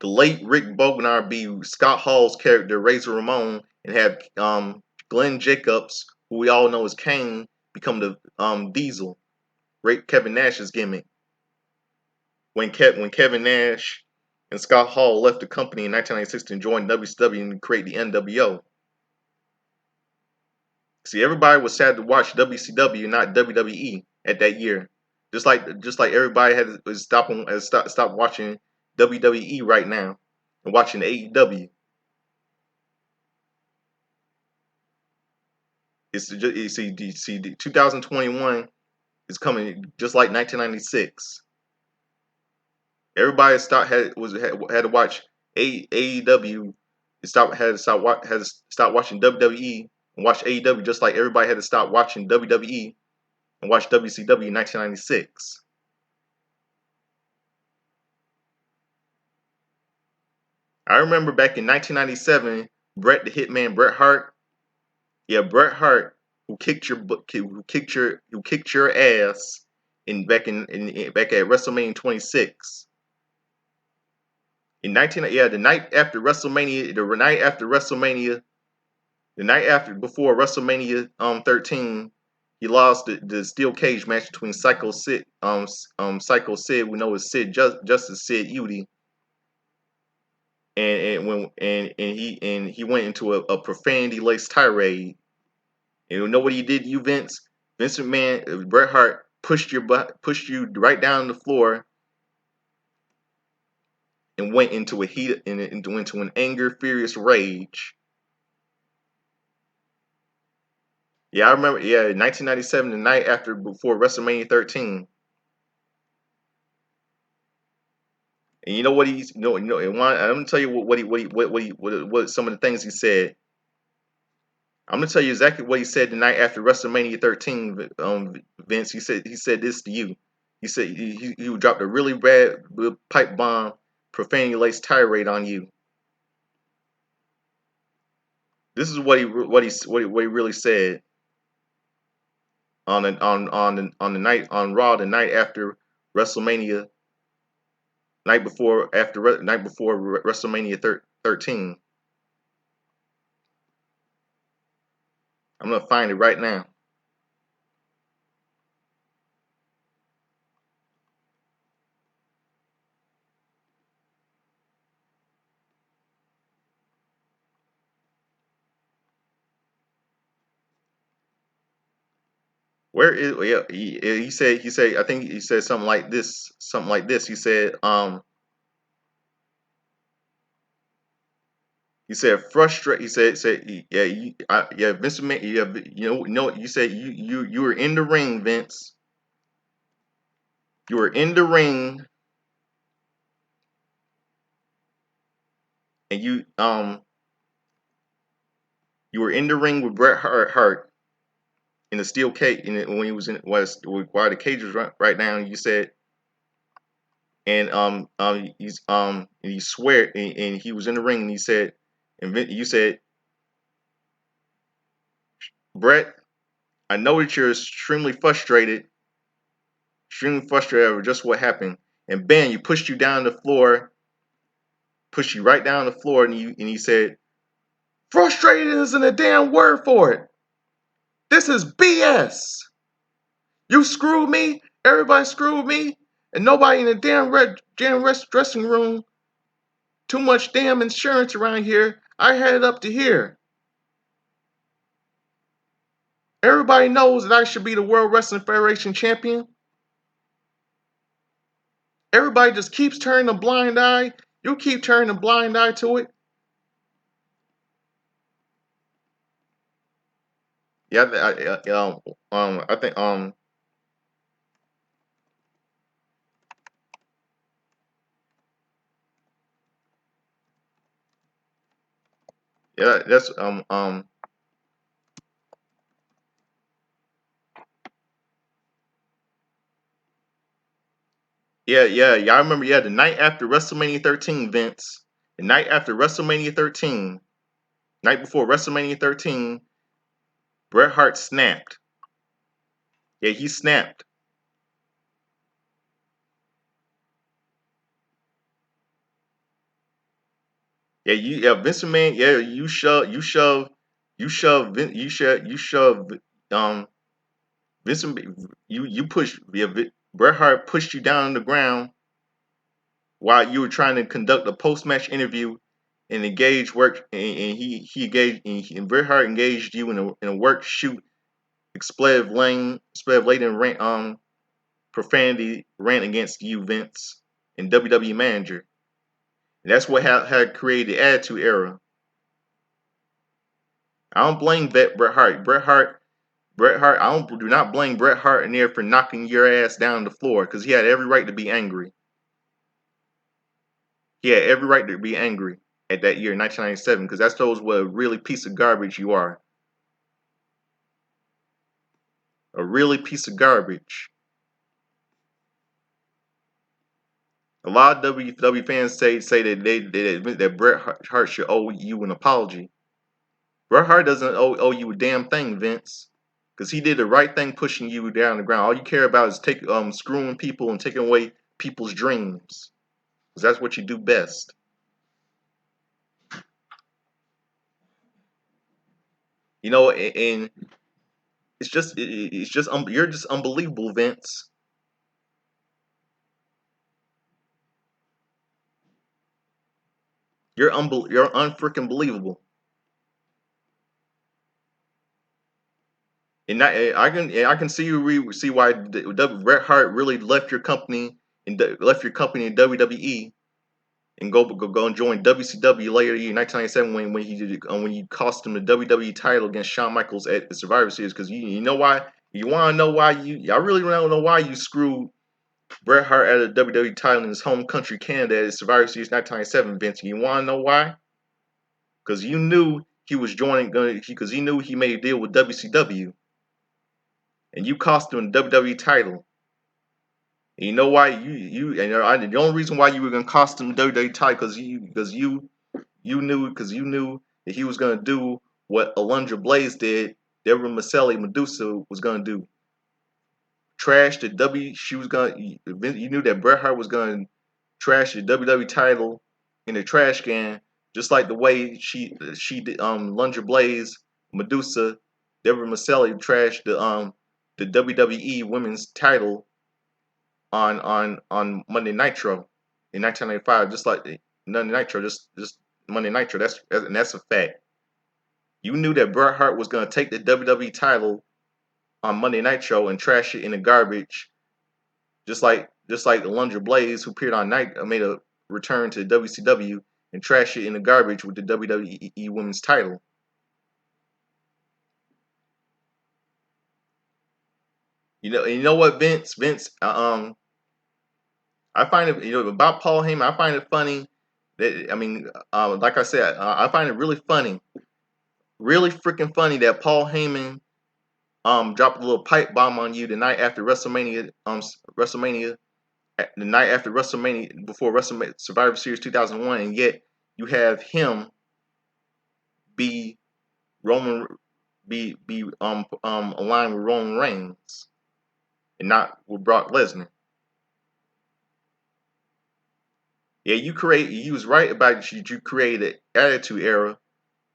the late Rick Bognar be Scott Hall's character, Razor Ramon, and have Glenn Jacobs, who we all know as Kane, become the Diesel, Kevin Nash's gimmick. When Kevin Nash and Scott Hall left the company in 1996 and joined WCW and create the NWO. See, everybody was sad to watch WCW, not WWE, at that year. Just like everybody stop watching WWE right now and watching AEW. You see, 2021 is coming just like 1996. Everybody had to watch AEW. Had to stop watching WWE and watch AEW just like everybody had to stop watching WWE and watch WCW in 1996. I remember back in 1997, Bret the Hitman Bret Hart. Yeah, Bret Hart, who kicked your ass back at WrestleMania 26 in 19. Yeah, the night after WrestleMania, the night after before WrestleMania 13, he lost the steel cage match between Psycho Sid, we know as Justice Sid Udy, and he went into a profanity laced tirade. And you know what he did to you, Vince? Vince McMahon, Bret Hart pushed you right down the floor, and went into into an anger, furious rage. Yeah, I remember. Yeah, 1997, the night after before WrestleMania 13. And you know what he's and I'm gonna tell you what some of the things he said. I'm gonna tell you exactly what he said the night after WrestleMania 13. Vince, he said this to you. He said he dropped a really bad pipe bomb, profanity laced tirade on you. This is what he really said on the night on Raw the night after WrestleMania, night before WrestleMania 13. I'm gonna find it right now. Where is yeah he said I think he said something like this. He said frustrate. Yeah yeah Vince McMahon, yeah you said you were in the ring, Vince. You were in the ring, and you were in the ring with Bret Hart in the steel cage when he was in while the cage was right down. You said and he swear and he was in the ring and he said you said, Bret, I know that you're extremely frustrated over just what happened. And Ben, you pushed you down the floor, pushed you right down the floor, and he said, frustrated isn't a damn word for it. This is BS. You screwed me, everybody screwed me, and nobody in the damn dressing room. Too much damn insurance around here. I had it up to here. Everybody knows that I should be the World Wrestling Federation champion. Everybody just keeps turning a blind eye. You keep turning a blind eye to it. Yeah, I think yeah, that's yeah. I remember. Yeah, the night after WrestleMania 13, Vince. The night after WrestleMania 13, night before WrestleMania 13, Bret Hart snapped. Yeah, he snapped. Vince McMahon. Yeah, you shove Vince. You push. Yeah, Bret Hart pushed you down on the ground while you were trying to conduct a post match interview and engage work. And he engaged and Bret Hart engaged you in a work shoot expletive laden rant profanity rant against you, Vince, and WWE manager. And that's what had created the Attitude Era. I don't blame Bret Hart. Bret Hart. Do not blame Bret Hart in there for knocking your ass down the floor because he had every right to be angry. He had every right to be angry at that year, 1997, because that shows what a really piece of garbage you are. A really piece of garbage. A lot of WWE fans say that that Bret Hart should owe you an apology Bret Hart doesn't owe you a damn thing, Vince, because he did the right thing pushing you down the ground. All you care about is screwing people and taking away people's dreams, because that's what you do best. You know, and you're just unbelievable, Vince. You're unfreaking believable. And I can see why Bret Hart really left your company and left your company in WWE and go and join WCW later in 1997 when you cost him the WWE title against Shawn Michaels at the Survivor Series, because you know why, you want to know why I really want to know why you screwed Bret Hart out of the WWE title in his home country Canada at the Survivor Series 1997, Vince. You want to know why? Because you knew he was because he knew he made a deal with WCW and you cost him the WWE title. And you know why the only reason why you were gonna cost him the WWE title because you knew that he was gonna do what Alundra Blaze did, Deborah Maselli Medusa was gonna do. Trash the W. She was gonna. You knew that Bret Hart was gonna trash the WWE title in the trash can, just like the way she did. Alundra Blaze, Medusa, Deborah Maselli trashed the WWE Women's title on Monday Nitro in 1995, just like Monday Nitro, just Monday Nitro. That's a fact. You knew that Bret Hart was gonna take the WWE title on Monday Nitro and trash it in the garbage, just like Alundra Blaze, who appeared on Night, made a return to WCW and trash it in the garbage with the WWE Women's title. You know what, Vince? I find it, about Paul Heyman. I find it funny that, like I said, I find it really freaking funny that Paul Heyman dropped a little pipe bomb on you the night after WrestleMania, the night after WrestleMania, before WrestleMania Survivor Series 2001, and yet you have him be Roman, be aligned with Roman Reigns and not with Brock Lesnar. Yeah, you was right about you created an attitude era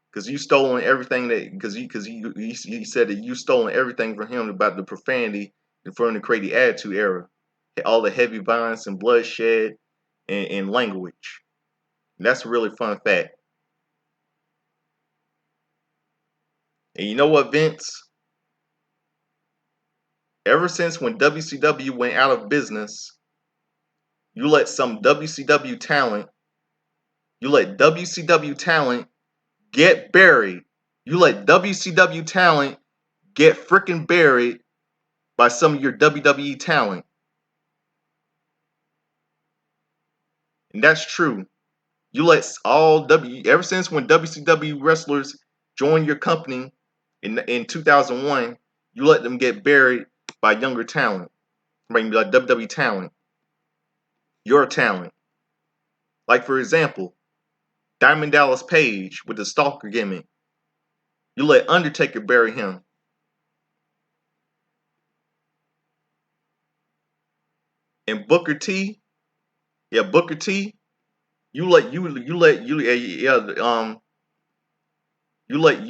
because you stolen everything that he said that you stolen everything from him about the profanity and for him to create the attitude era, all the heavy violence and bloodshed and language. And that's a really fun fact. And you know what, Vince? Ever since when WCW went out of business, you let some WCW talent, you let WCW talent get buried. You let WCW talent get freaking buried by some of your WWE talent. And that's true. You let ever since when WCW wrestlers joined your company in 2001, you let them get buried by younger talent. I mean, like WWE talent. Your talent. Like, for example, Diamond Dallas Page with the stalker gimmick. You let Undertaker bury him. And Booker T, yeah, Booker T, you let you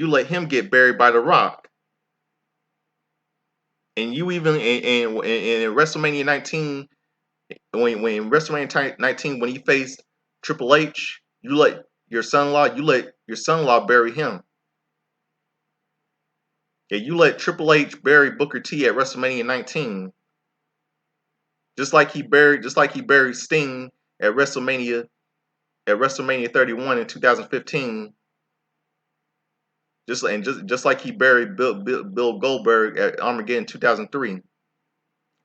let him get buried by The Rock. And you even in WrestleMania 19, when WrestleMania 19 when he faced Triple H, you let your son-in-law bury him. Yeah, you let Triple H bury Booker T at WrestleMania 19. Just like he buried Sting at WrestleMania 31 in 2015. Just like he buried Bill Goldberg at Armageddon 2003.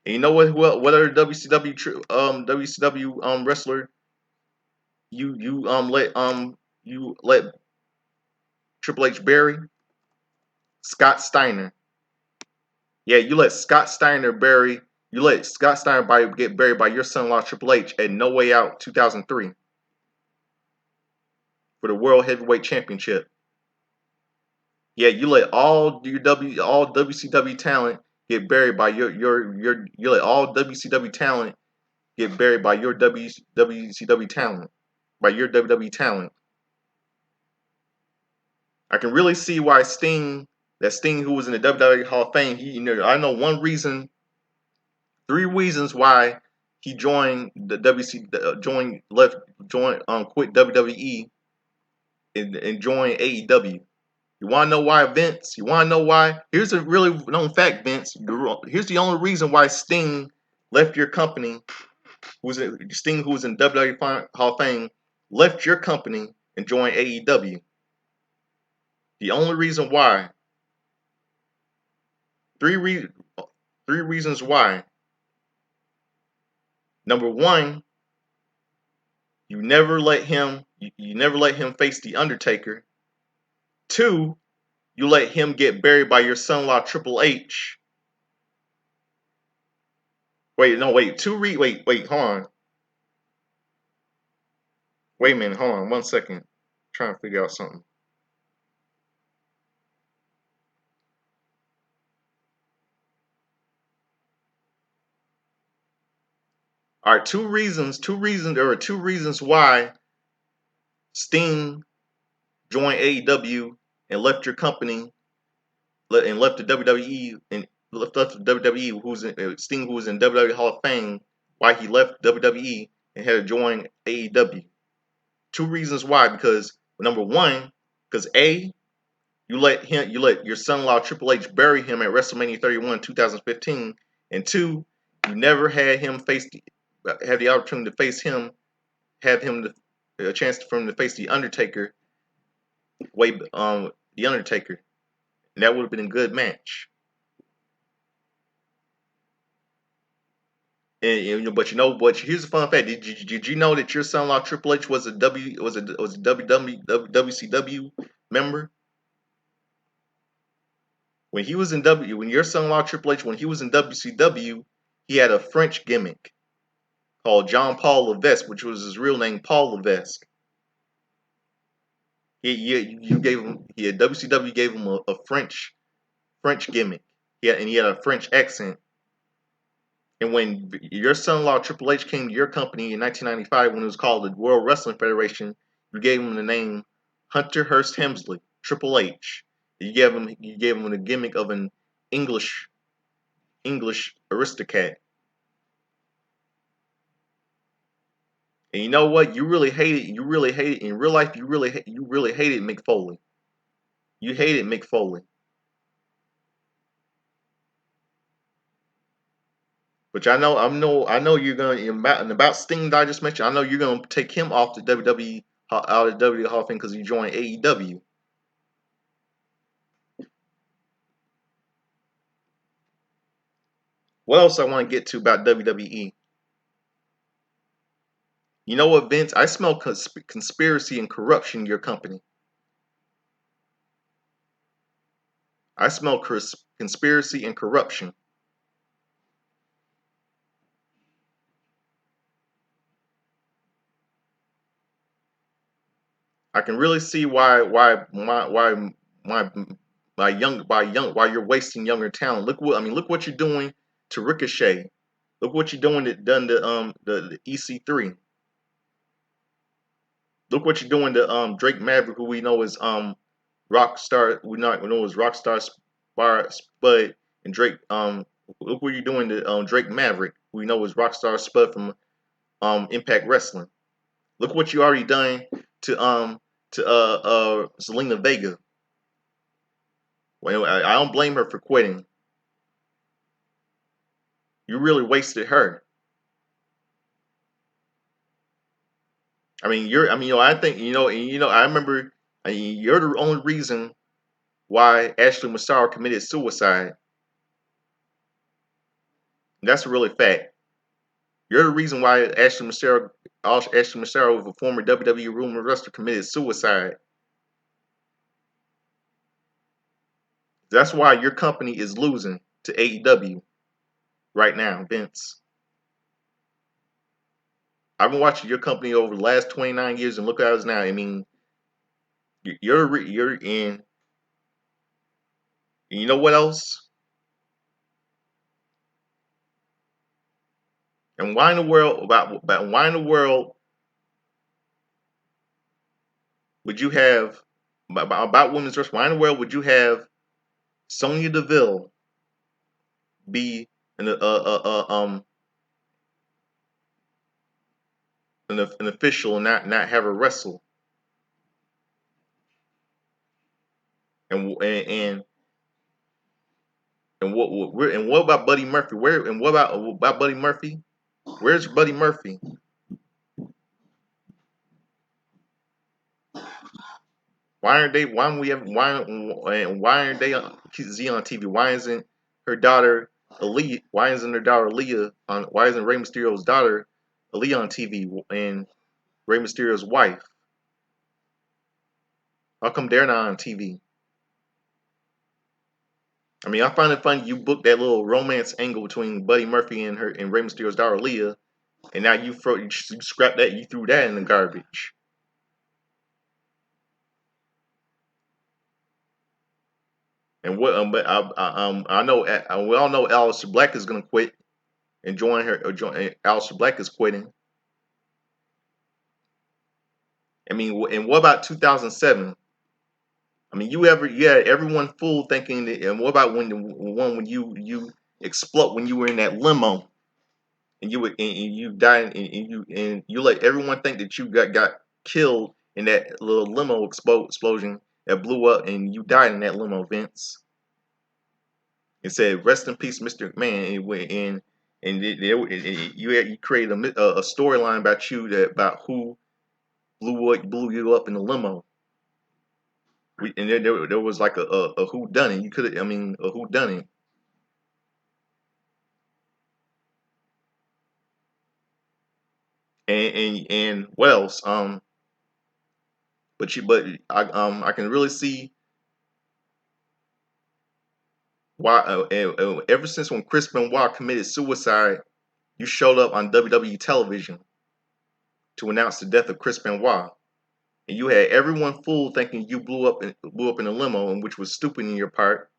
And you know what other WCW wrestler you let Triple H bury? Scott Steiner. Yeah, you let Scott Steiner get buried by your son-in-law Triple H at No Way Out 2003 for the World Heavyweight Championship. Yeah, you let all WCW talent get buried by your you let all WCW talent get buried by your WCW talent, by your WWE talent. I can really see why Sting, who was in the WWE Hall of Fame, I know three reasons why he joined the WC, quit WWE and joined AEW. You want to know why, Vince? You want to know why? Here's a really known fact, Vince. Here's the only reason why Sting left your company. Sting, who was in WWE Hall of Fame, left your company and joined AEW. The only reason why. Three re- Three reasons why. Number one, you never let him face the Undertaker. Two, you let him get buried by your son-in-law Triple H. Wait, no, wait. Hold on. Wait a minute, hold on 1 second. I'm trying to figure out something. All right, there are two reasons why Sting joined AEW and left your company and left the WWE and left the WWE. Sting, who was in WWE Hall of Fame, why he left WWE and had to join AEW. Two reasons why, because number one, because you let your son-in-law Triple H bury him at WrestleMania 31 2015, and two, you never had him had the opportunity to face him, a chance for him to face the Undertaker, the Undertaker, and that would have been a good match. But here's the fun fact: did you know that your son-in-law Triple H was a WCW member? When your son-in-law Triple H, when he was in WCW, he had a French gimmick called John Paul Levesque, which was his real name, Paul Levesque. You gave him, WCW gave him a French gimmick. And he had a French accent. And when your son-in-law Triple H came to your company in 1995, when it was called the World Wrestling Federation, you gave him the name Hunter Hearst Helmsley, Triple H. You gave him the gimmick of an English aristocrat. And you know what? You really hate it in real life. You really hated Mick Foley. You hated Mick Foley. Which I know you're gonna about Sting that I just mentioned. I know you're gonna take him off the WWE out of WWE Hall of Fame because he joined AEW. What else I want to get to about WWE? You know what, Vince? I smell conspiracy and corruption in your company. I smell conspiracy and corruption. I can really see my why you're wasting younger talent. Look what you're doing to Ricochet. Look what you're doing done to the EC3. Look what you're doing to Drake Maverick, who we know is Rockstar. We know is Rockstar Spud and Drake. Look what you're doing to Drake Maverick, who we know is Rockstar Spud from Impact Wrestling. Look what you already done to Selena Vega. Well, I don't blame her for quitting. You really wasted her. I think I remember. You're the only reason why Ashley Massaro committed suicide. That's a really fact. You're the reason why Ashley Massaro, a former WWE rumor wrestler, committed suicide. That's why your company is losing to AEW right now, Vince. I've been watching your company over the last 29 years, and look at us now. I mean, you're in. And you know what else? And why in the world about why in the world would you have about women's wrestling? Why in the world would you have Sonya Deville be an an official and not have her wrestle? And and and what about Buddy Murphy? Where and what about Buddy Murphy? Where's Buddy Murphy? Why aren't they? Why aren't we have? Why aren't they on Z on TV? Why isn't her daughter Aaliyah? Why isn't her daughter Aaliyah on? Why isn't Rey Mysterio's daughter Aaliyah on TV and Rey Mysterio's wife? How come they're not on TV? I mean, I find it funny you booked that little romance angle between Buddy Murphy and her and Rey Mysterio's daughter Aaliyah, and now you scrap that, you threw that in the garbage. And what? But I know we all know Alistair Black is gonna quit and join her. Or join Alistair Black is quitting. I mean, and what about 2007? I mean, you had everyone fooled thinking that. And what about when the one when you explode when you were in that limo and and you died and you let everyone think that you got killed in that little limo explosion that blew up and you died in that limo, Vince. It said, "Rest in peace, Mr. McMahon," you created a storyline about you about who blew you up in the limo. And there was like a who done it. You could I mean a who done it. And what else? But I can really see why ever since when Chris Benoit committed suicide, you showed up on WWE television to announce the death of Chris Benoit. And you had everyone fooled thinking you blew up in a limo, and which was stupid in your part.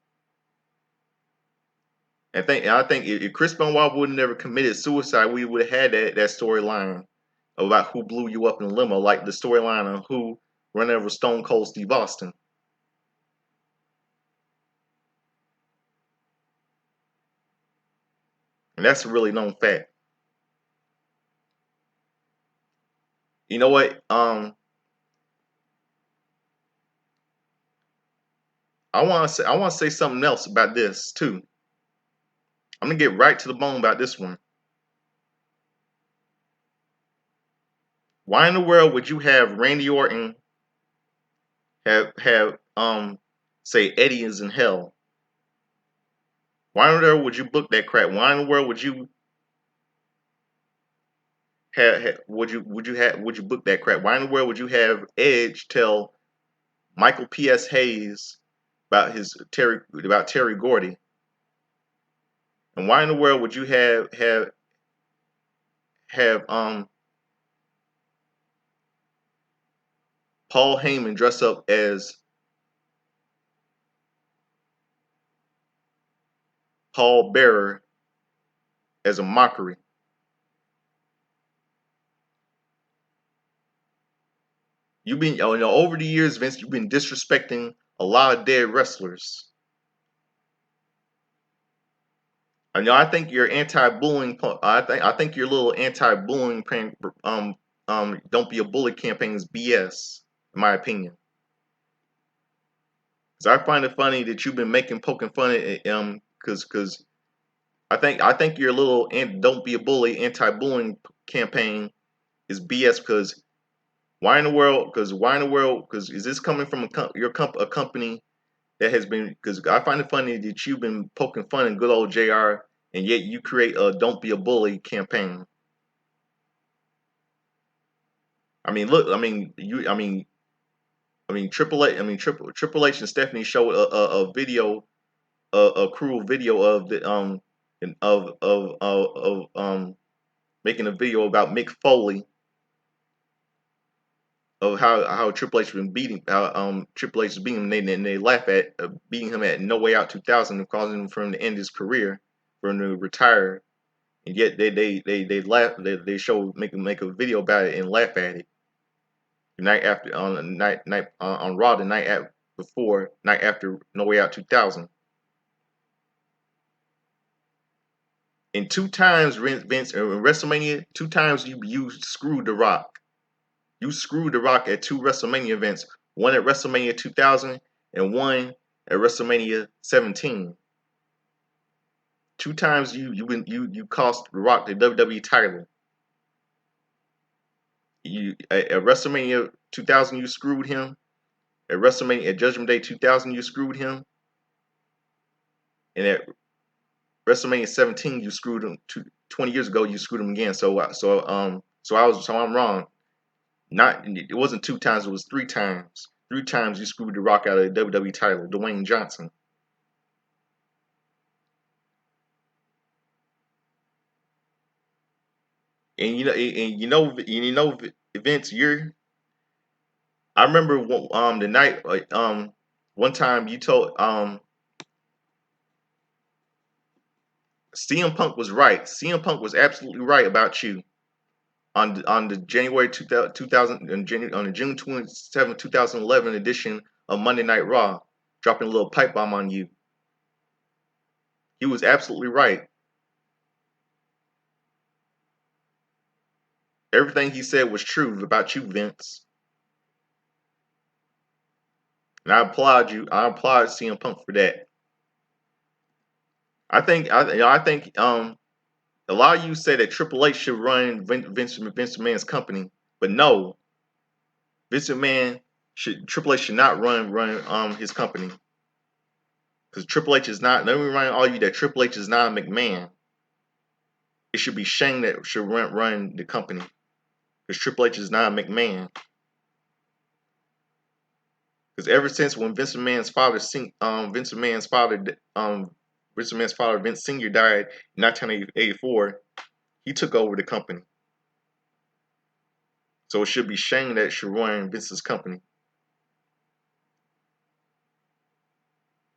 I think if Chris Benoit would have never committed suicide, we would have had that storyline about who blew you up in a limo, like the storyline on who ran over Stone Cold Steve Austin. And that's a really known fact. You know what? I want to say something else about this too. I'm gonna get right to the bone about this one. Why in the world would you have Randy Orton have say Eddie is in hell? Why in the world would you book that crap? Why in the world would you would you book that crap? Why in the world would you have Edge tell Michael P.S. Hayes about Terry Gordy? And why in the world would you have Paul Heyman dress up as Paul Bearer as a mockery? You've been, over the years, Vince, you've been disrespecting a lot of dead wrestlers. I think you're anti-bullying. I think your little anti-bullying don't be a bully campaign is BS, in my opinion. Because I find it funny that you've been poking fun at because I think your little don't be a bully anti-bullying campaign is BS. Because why in the world? Because is this coming from a company that has been? Because I find it funny that you've been poking fun at good old JR, and yet you create a "Don't Be a Bully" campaign. I mean, look. I mean Triple H. I mean Triple H and Stephanie showed a video, a cruel video of the making a video about Mick Foley of how Triple H been beating Triple H is beating him, and they laugh at beating him at No Way Out 2000 and causing him for him to end his career, for him to retire, and yet they laugh, they show make a video about it and laugh at it. The night after on the night on Raw the night after No Way Out 2000. And two times Vince in WrestleMania, two times you screwed The Rock. You screwed The Rock at two WrestleMania events, one at WrestleMania 2000 and one at WrestleMania 17. Two times you cost The Rock the WWE title. You at WrestleMania 2000 you screwed him. At WrestleMania at Judgment Day 2000 you screwed him. And at WrestleMania 17 you screwed him. 20 years ago you screwed him again. So I'm wrong. It wasn't two times, it was three times. Three times you screwed The Rock out of the WWE title, Dwayne Johnson. And Vince, I remember the night one time you told CM Punk was right. CM Punk was absolutely right about you on the January 2000 on the June 27, 2011 edition of Monday Night Raw, dropping a little pipe bomb on you. He was absolutely right. Everything he said was true about you, Vince. And I applaud you. I applaud CM Punk for that. I think a lot of you say that Triple H should run Vince McMahon's company, but no, Triple H should not run his company, because Triple H is not. Let me remind all you that Triple H is not a McMahon. It should be Shane that should run the company, because Triple H is not a McMahon. Because ever since when Vince McMahon's father Vince Sr. died in 1984, he took over the company. So it should be Shane that should run Vince's company.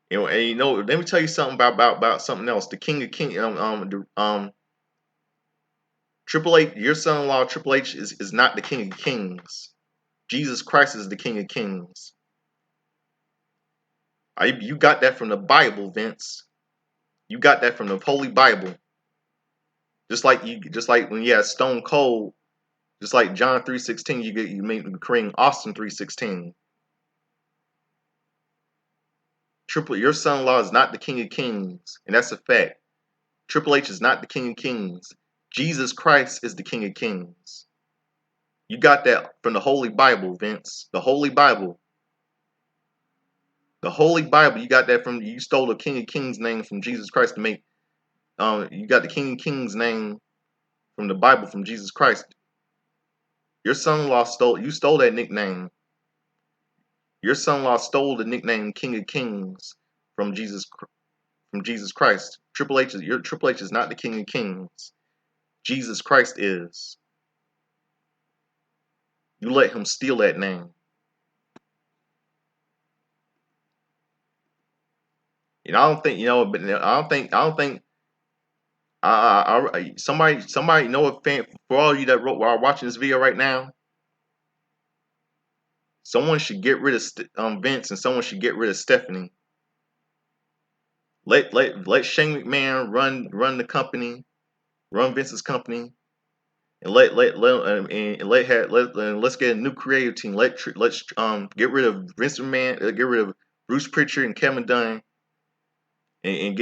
Let me tell you something about something else. The King of Kings, Triple H, your son-in-law Triple H is not the King of Kings. Jesus Christ is the King of Kings. You got that from the Bible, Vince. You got that from the Holy Bible. Just like when you had Stone Cold, just like John 3:16, you make creating Austin 3:16. Your son-in-law is not the King of Kings, and that's a fact. Triple H is not the King of Kings. Jesus Christ is the King of Kings. You got that from the Holy Bible, Vince. The Holy Bible. The Holy Bible. You got that from. You stole the King of Kings name from Jesus Christ to make. You got the King of Kings name from the Bible from Jesus Christ. Your son-in-law stole that nickname. Your son-in-law stole the nickname King of Kings from Jesus Christ. Triple H is not the King of Kings. Jesus Christ is. You let him steal that name. And I don't think but I don't think somebody know a fan for all you that are watching this video right now. Someone should get rid of Vince, and someone should get rid of Stephanie. Let Shane McMahon run the company, run Vince's company, and let's get a new creative team. Let's get rid of Vince McMahon, get rid of Bruce Pritchard and Kevin Dunn, and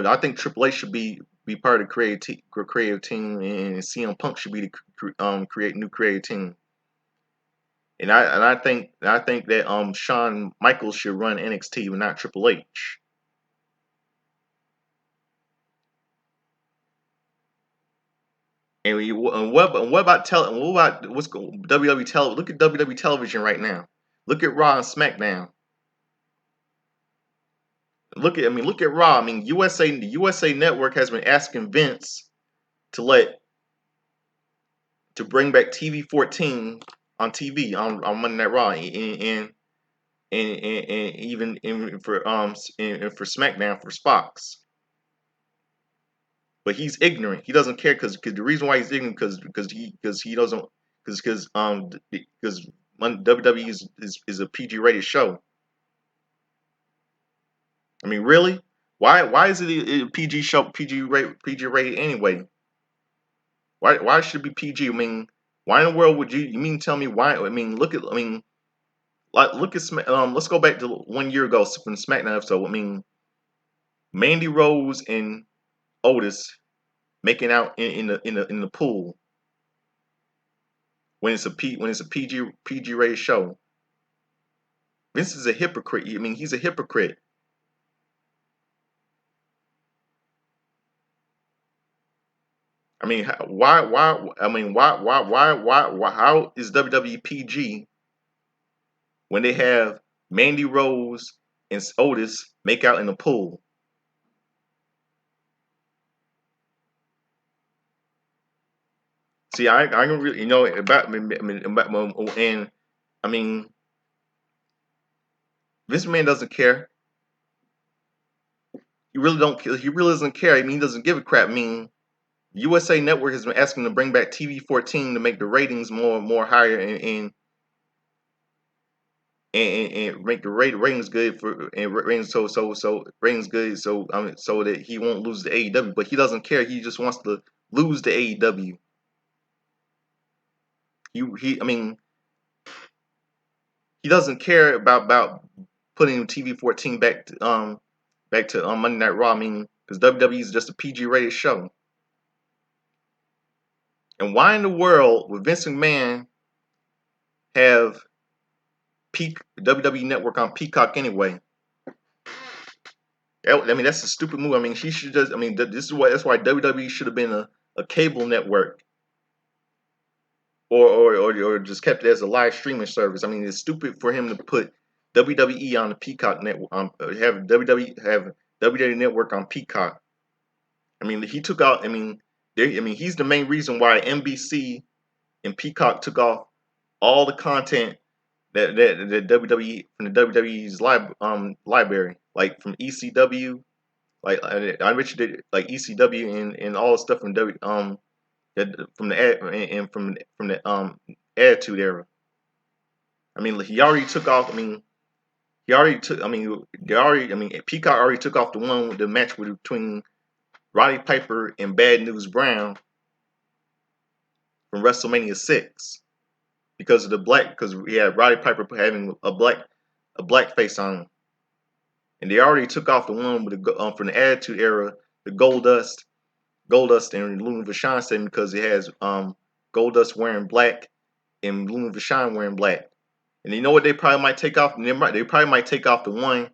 I think Triple H should be part of the creative team, and CM Punk should be the new creative team. And I think that Shawn Michaels should run NXT, but not Triple H. And what about what's WWE television? Look at WWE television right now. Look at Raw and SmackDown. Look at Raw. The USA Network has been asking Vince to bring back TV 14 on TV on Monday Night Raw and even for SmackDown for Spox. But he's ignorant. He doesn't care because the reason why he's ignorant because he doesn't because WWE is a PG rated show. I mean, really? Why is it a PG show, PG rated anyway? Why should it be PG? I mean, why in the world would you mean tell me why? I mean, look at let's go back to 1 year ago from the SmackDown episode. I mean, Mandy Rose and Otis making out in the pool when it's a PG rated show. Vince is a hypocrite. I mean, he's a hypocrite. I mean, why? I mean, why? How is WWE PG when they have Mandy Rose and Otis make out in the pool? See, I don't really about and I mean, this man doesn't care. He really don't. He really doesn't care. I mean, he doesn't give a crap. I mean, USA Network has been asking to bring back TV 14 to make the ratings more higher and make the ratings good for and ratings so ratings good so that he won't lose the AEW. But he doesn't care. He just wants to lose the AEW. I mean, he doesn't care about putting TV 14 back to Monday Night Raw. I mean, because WWE is just a PG rated show. And why in the world would Vince McMahon have WWE Network on Peacock anyway? I mean, that's a stupid move. I mean, she should just. I mean, this is why. That's why WWE should have been a cable network, or just kept it as a live streaming service. I mean, it's stupid for him to put WWE on the Peacock network. Have WWE Network on Peacock. I mean, he took out. I mean, he's the main reason why NBC and Peacock took off all the content that WWE from the WWE's library, like from ECW, like I mentioned it, like ECW and all the stuff from from the from the Attitude Era. I mean, he already took off. I mean, he already took. I mean, they already. I mean, Peacock already took off the one with the match between Roddy Piper and Bad News Brown from WrestleMania 6 because of the black. Because we had Roddy Piper having a black face on him. And they already took off the one with the from the Attitude Era, the Goldust and Luna Vachon segment because it has Goldust wearing black and Luna Vachon wearing black. And you know what they probably might take off? They probably might take off the one.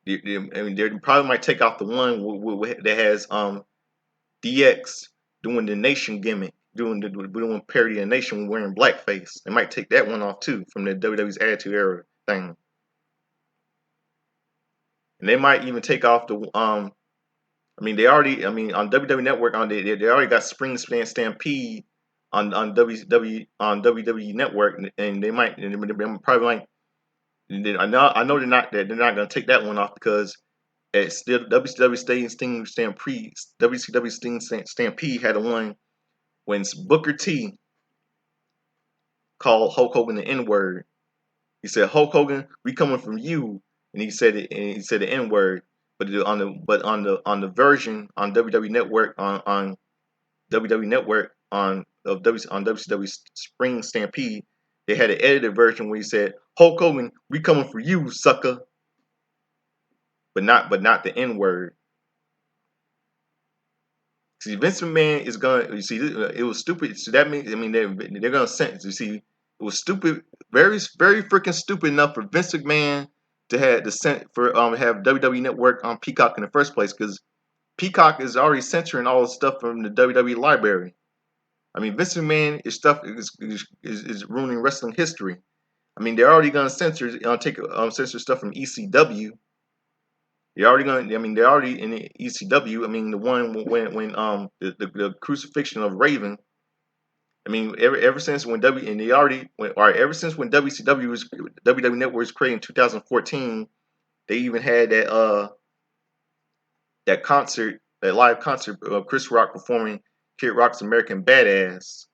I mean, they probably might take off the one that has DX doing the Nation gimmick, doing parody of Nation wearing blackface. They might take that one off too from the WWE's Attitude Era thing. And they might even take off the I mean, on WWE Network they already got Spring Stampede on WWE Network, and they probably might. I know they're not going to take that one off because it's still WCW Sting Stampede. WCW Sting Stampede had a one when Booker T called Hulk Hogan the N word. He said, "Hulk Hogan, we coming from you," and he said it. And he said the N word. But on the version on WWE Network on WWE Network on WCW Spring Stampede, they had an edited version where he said, "Hulk Hogan, we coming for you, sucker," but not the N word. See, Vince McMahon is gonna. You see, it was stupid. So that means, I mean, they're gonna sentence. You see, it was stupid, very freaking stupid enough for Vince McMahon to have have WWE Network on Peacock in the first place because Peacock is already censoring all the stuff from the WWE library. I mean, Vince McMahon is ruining wrestling history. I mean, they're already gonna censor stuff from ECW. They're already gonna. I mean, they're already in the ECW. I mean, the one when the crucifixion of Raven. I mean, ever since when ever since when WCW was WWE Network was created in 2014, they even had that concert, that live concert of Chris Rock performing Kid Rock's American Badass,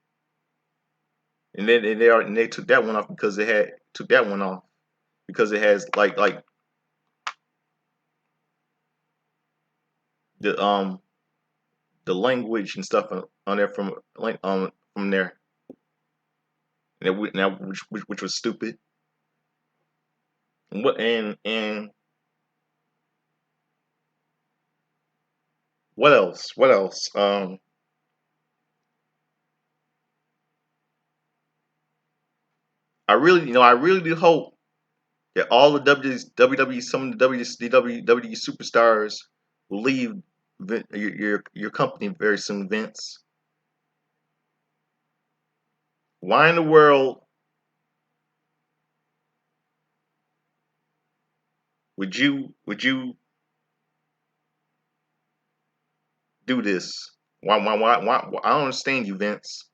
and then they took that one off because it has like the the language and stuff on there from there, which was stupid. And what else? What else? I really do hope that all the WWE, some of the WWE superstars will leave your company very soon, Vince. Why in the world would you do this? Why I don't understand you, Vince.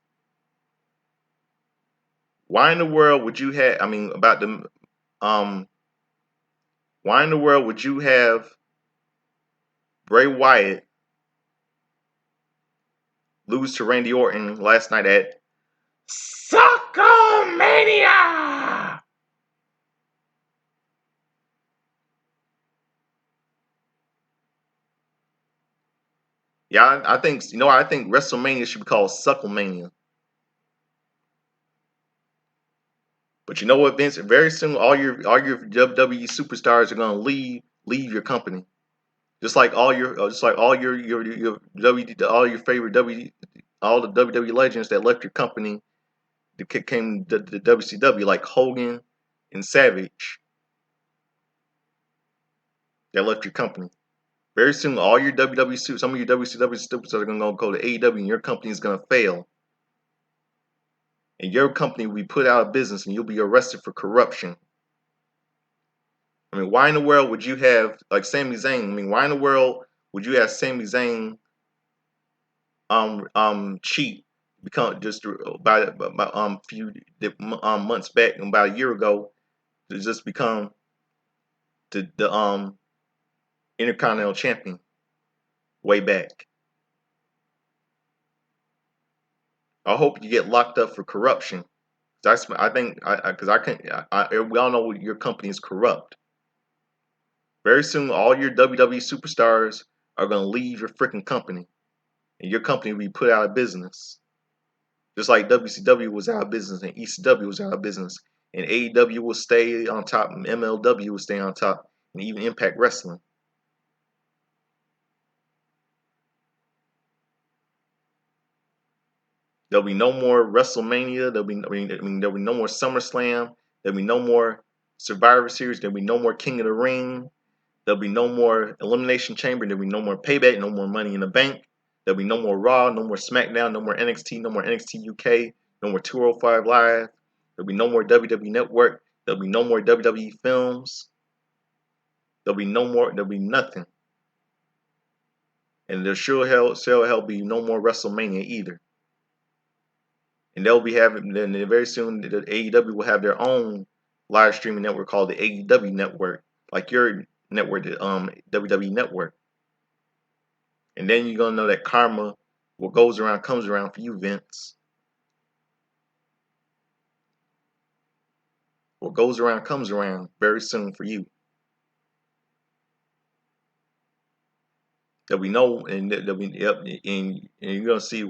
Why in the world would you have? I mean, about the um. Why in the world would you have Bray Wyatt lose to Randy Orton last night at Suckamania? Yeah, I think I think WrestleMania should be called Sucklemania. But you know what, Vince? Very soon, all your WWE superstars are gonna leave your company. Just like all your W all your favorite W all the WWE legends that left your company that came to the WCW like Hogan and Savage that left your company. Very soon, all your WWE suits, some of your WCW superstars are gonna go to AEW, and your company is gonna fail, and your company will be put out of business, and you'll be arrested for corruption. I mean, why in the world would you have like Sami Zayn? I mean, why in the world would you have Sami Zayn cheat become just by few months back, about a year ago, to just become the Intercontinental Champion way back? I hope you get locked up for corruption. I think because I can't. We all know your company is corrupt. Very soon, all your WWE superstars are gonna leave your freaking company, and your company will be put out of business. Just like WCW was out of business and ECW was out of business, and AEW will stay on top, and MLW will stay on top, and even Impact Wrestling. There'll be no more WrestleMania. There'll be no more SummerSlam. There'll be no more Survivor Series. There'll be no more King of the Ring. There'll be no more Elimination Chamber. There'll be no more Payback. No more Money in the Bank. There'll be no more Raw. No more SmackDown. No more NXT. No more NXT UK. No more 205 Live. There'll be no more WWE Network. There'll be no more WWE films. There'll be no more. There'll be nothing. And there sure hell be no more WrestleMania either. And they'll be having then very soon the AEW will have their own live streaming network called the AEW Network, like your network, the WWE Network. And then you're gonna know that karma, what goes around comes around for you, Vince. What goes around comes around very soon for you. There'll be no, and there'll be yep, and you're gonna see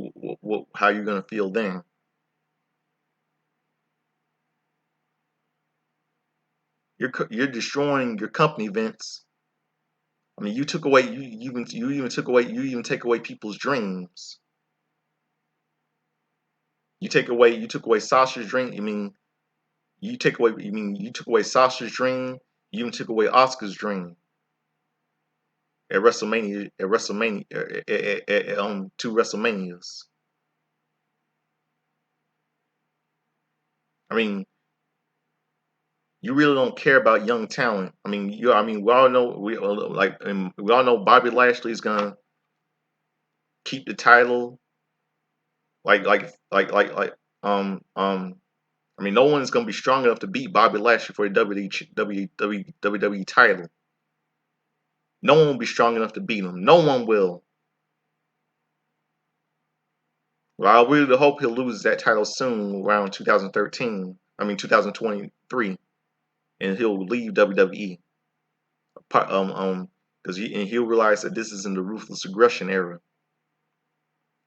how you're gonna feel then. You're destroying your company, Vince. I mean, you took away you even take away people's dreams. You took away Sasha's dream. You took away Sasha's dream. You even took away Oscar's dream at two WrestleManias. I mean, you really don't care about young talent. I mean, we all know Bobby Lashley is gonna keep the title I mean, no one's gonna be strong enough to beat Bobby Lashley for the WWE title. No one will be strong enough to beat him. No one will. Well, I really hope he'll lose that title soon, around 2013. I mean 2023, and he'll leave WWE. Because he'll realize that this is in the ruthless aggression era.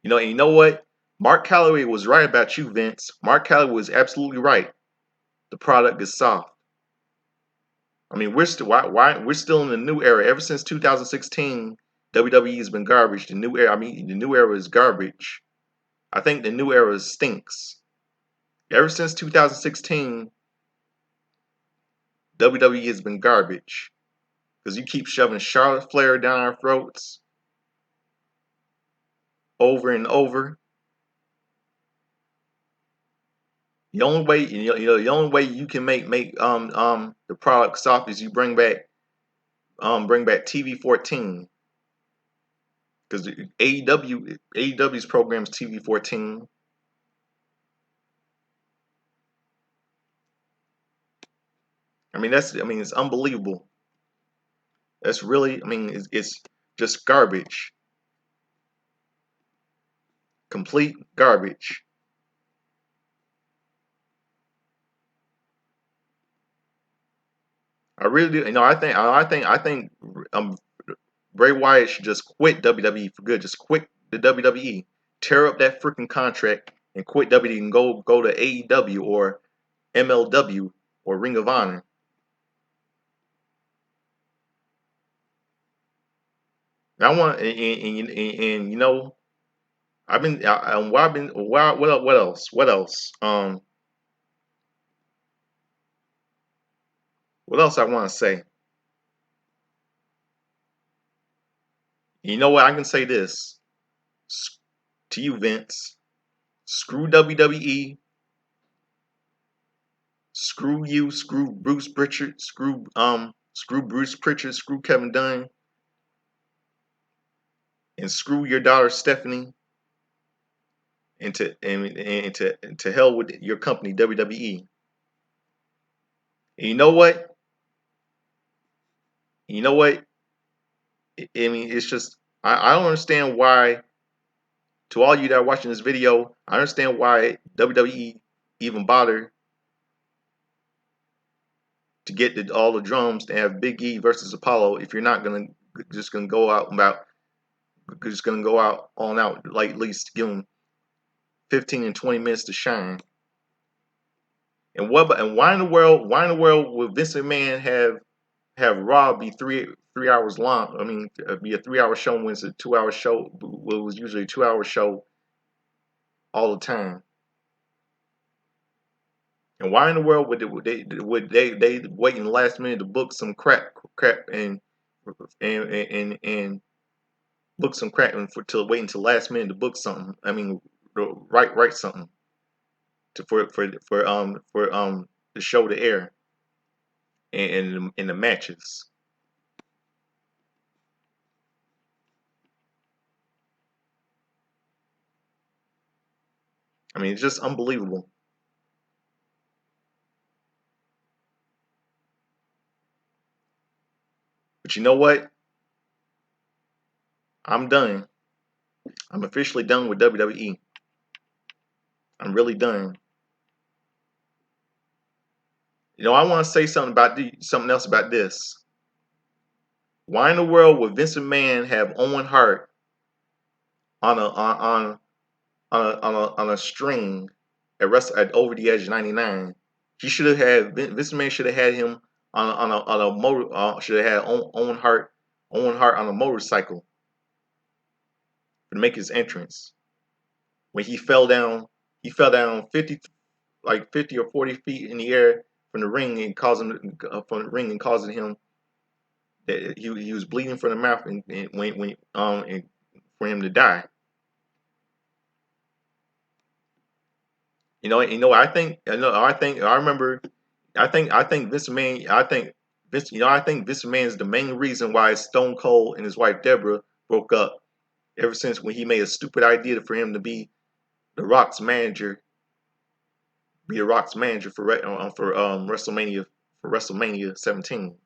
And you know what? Mark Calloway was right about you, Vince. Mark Calloway was absolutely right. The product is soft. I mean, we're still in the new era. Ever since 2016, WWE has been garbage. The new era, I mean, the new era is garbage. I think the new era stinks. Ever since 2016, WWE has been garbage because you keep shoving Charlotte Flair down our throats over and over. The only way, the only way you can make the product soft is you bring back TV 14, because AEW's program is TV 14. I mean it's unbelievable. That's really, I mean, it's just garbage, complete garbage. I really do. I think Bray Wyatt should just quit WWE for good. Just quit the WWE, tear up that freaking contract, and quit WWE and go to AEW or MLW or Ring of Honor. I want and you know I've been what else what else I want to say. You know what, I can say this to you, Vince. Screw WWE. Screw you. Screw Bruce Pritchard. Screw Bruce Pritchard. Screw Kevin Dunn. And screw your daughter Stephanie. And to hell with your company WWE. And you know what? You know what? I mean, it's just I don't understand why. To all you that are watching this video, I understand why WWE even bothered to get all the drums to have Big E versus Apollo if you're not gonna go out about just gonna go out on out, like at least give them 15 and 20 minutes to shine. And why in the world would Vince McMahon have Raw be three hours long? I mean, be a 3 hour show when it's a 2 hour show. Well, it was usually a 2 hour show all the time. And why in the world would they wait in the last minute to book some crap and book some crap and till wait until last minute to book something? I mean, write something for the show to air and in the matches. I mean, it's just unbelievable. But you know what? I'm done. I'm officially done with WWE. I'm really done. I want to say something else about this. Why in the world would Vince McMahon have Owen Hart on a string at Over the Edge '99? He should have had Vince McMahon should have had him on a motor. Should have had Owen Hart on a motorcycle to make his entrance. When he fell down, 50 or 40 feet in the air from the ring and causing him that he was bleeding from the mouth and for him to die. I remember. I think Vince McMahon. I think Vince McMahon is the main reason why Stone Cold and his wife Deborah broke up. Ever since when he made a stupid idea for him to be The Rock's manager be the Rock's manager for WrestleMania 17.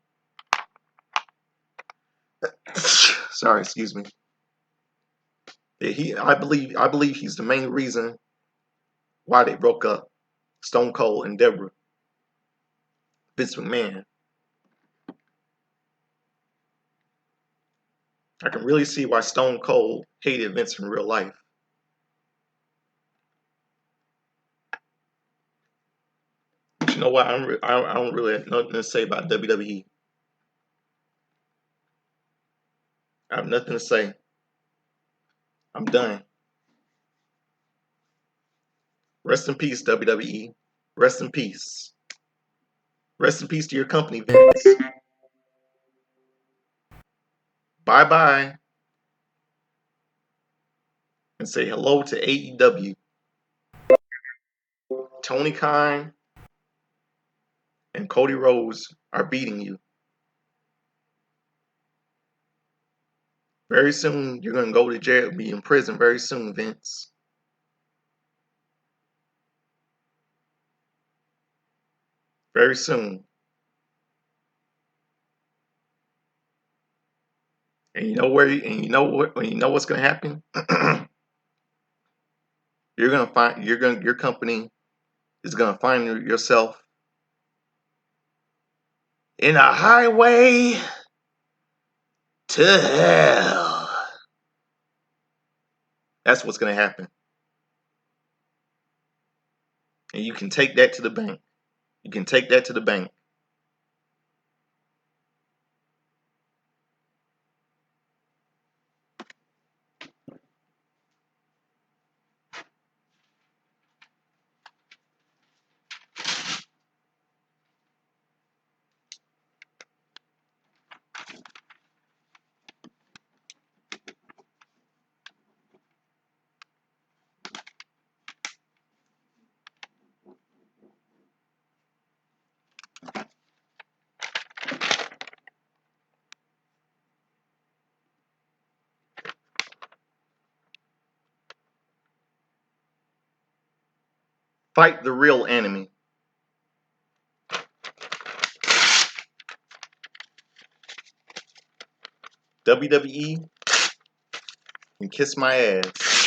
Sorry, excuse me. Yeah, I believe he's the main reason why they broke up. Stone Cold and Deborah, Vince McMahon. I can really see why Stone Cold hated Vince in real life. But you know what? I don't really have nothing to say about WWE. I have nothing to say. I'm done. Rest in peace, WWE. Rest in peace. Rest in peace to your company, Vince. Bye bye. And say hello to AEW. Tony Khan and Cody Rhodes are beating you. Very soon, you're going to go to jail, be in prison very soon, Vince. Very soon. And you know where? And you know what? You know what's going to happen? You're going to find. Your company is going to find yourself in a highway to hell. That's what's going to happen. And you can take that to the bank. You can take that to the bank. Fight the real enemy. WWE can kiss my ass.